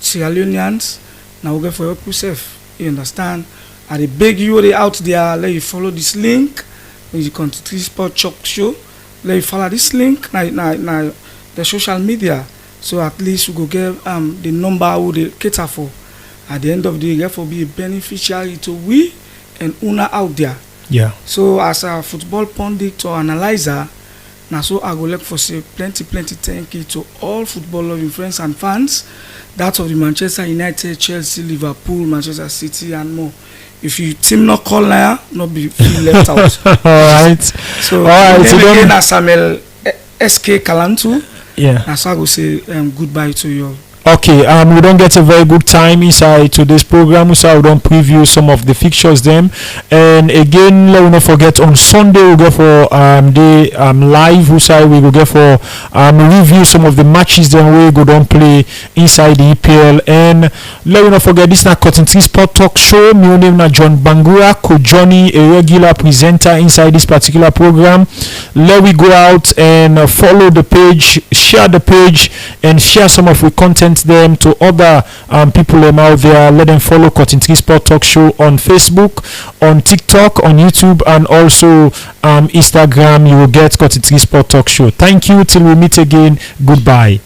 Sierra Leoneans now we go for help yourself. You understand? I beg you they out there, let you follow this link. When you come to 3 Sport Talk Show, let you follow this link. Now the social media, so at least we go get the number who they cater for. At the end of the day, therefore be a beneficiary to we and una out there. Yeah. So as a football pundit or analyzer, now so I go like for say plenty thank you to all football loving friends and fans. That of the Manchester United, Chelsea, Liverpool, Manchester City and more. If you team not call now, not be feel left out. Alright. So alright, then again as Samuel SK Kalantu. Yeah. As I go say goodbye to you all. Okay, we don't get a very good time inside to this program, so we don't preview some of the fixtures them. And again, let me not forget on Sunday we go for the live side we will go for review some of the matches then we go don't play inside the EPL. And let me not forget this na Cotton Tree Sport Talk Show. My name na John Bangura, Coach Johnny, a regular presenter inside this particular program. Let we go out and follow the page, share the page, and share some of the content present them to other people out there. Let them follow Cotton Tree Sport Talk Show on Facebook, on TikTok, on YouTube, and also Instagram. You will get Cotton Tree Sport Talk Show. Thank you. Till we meet again. Goodbye.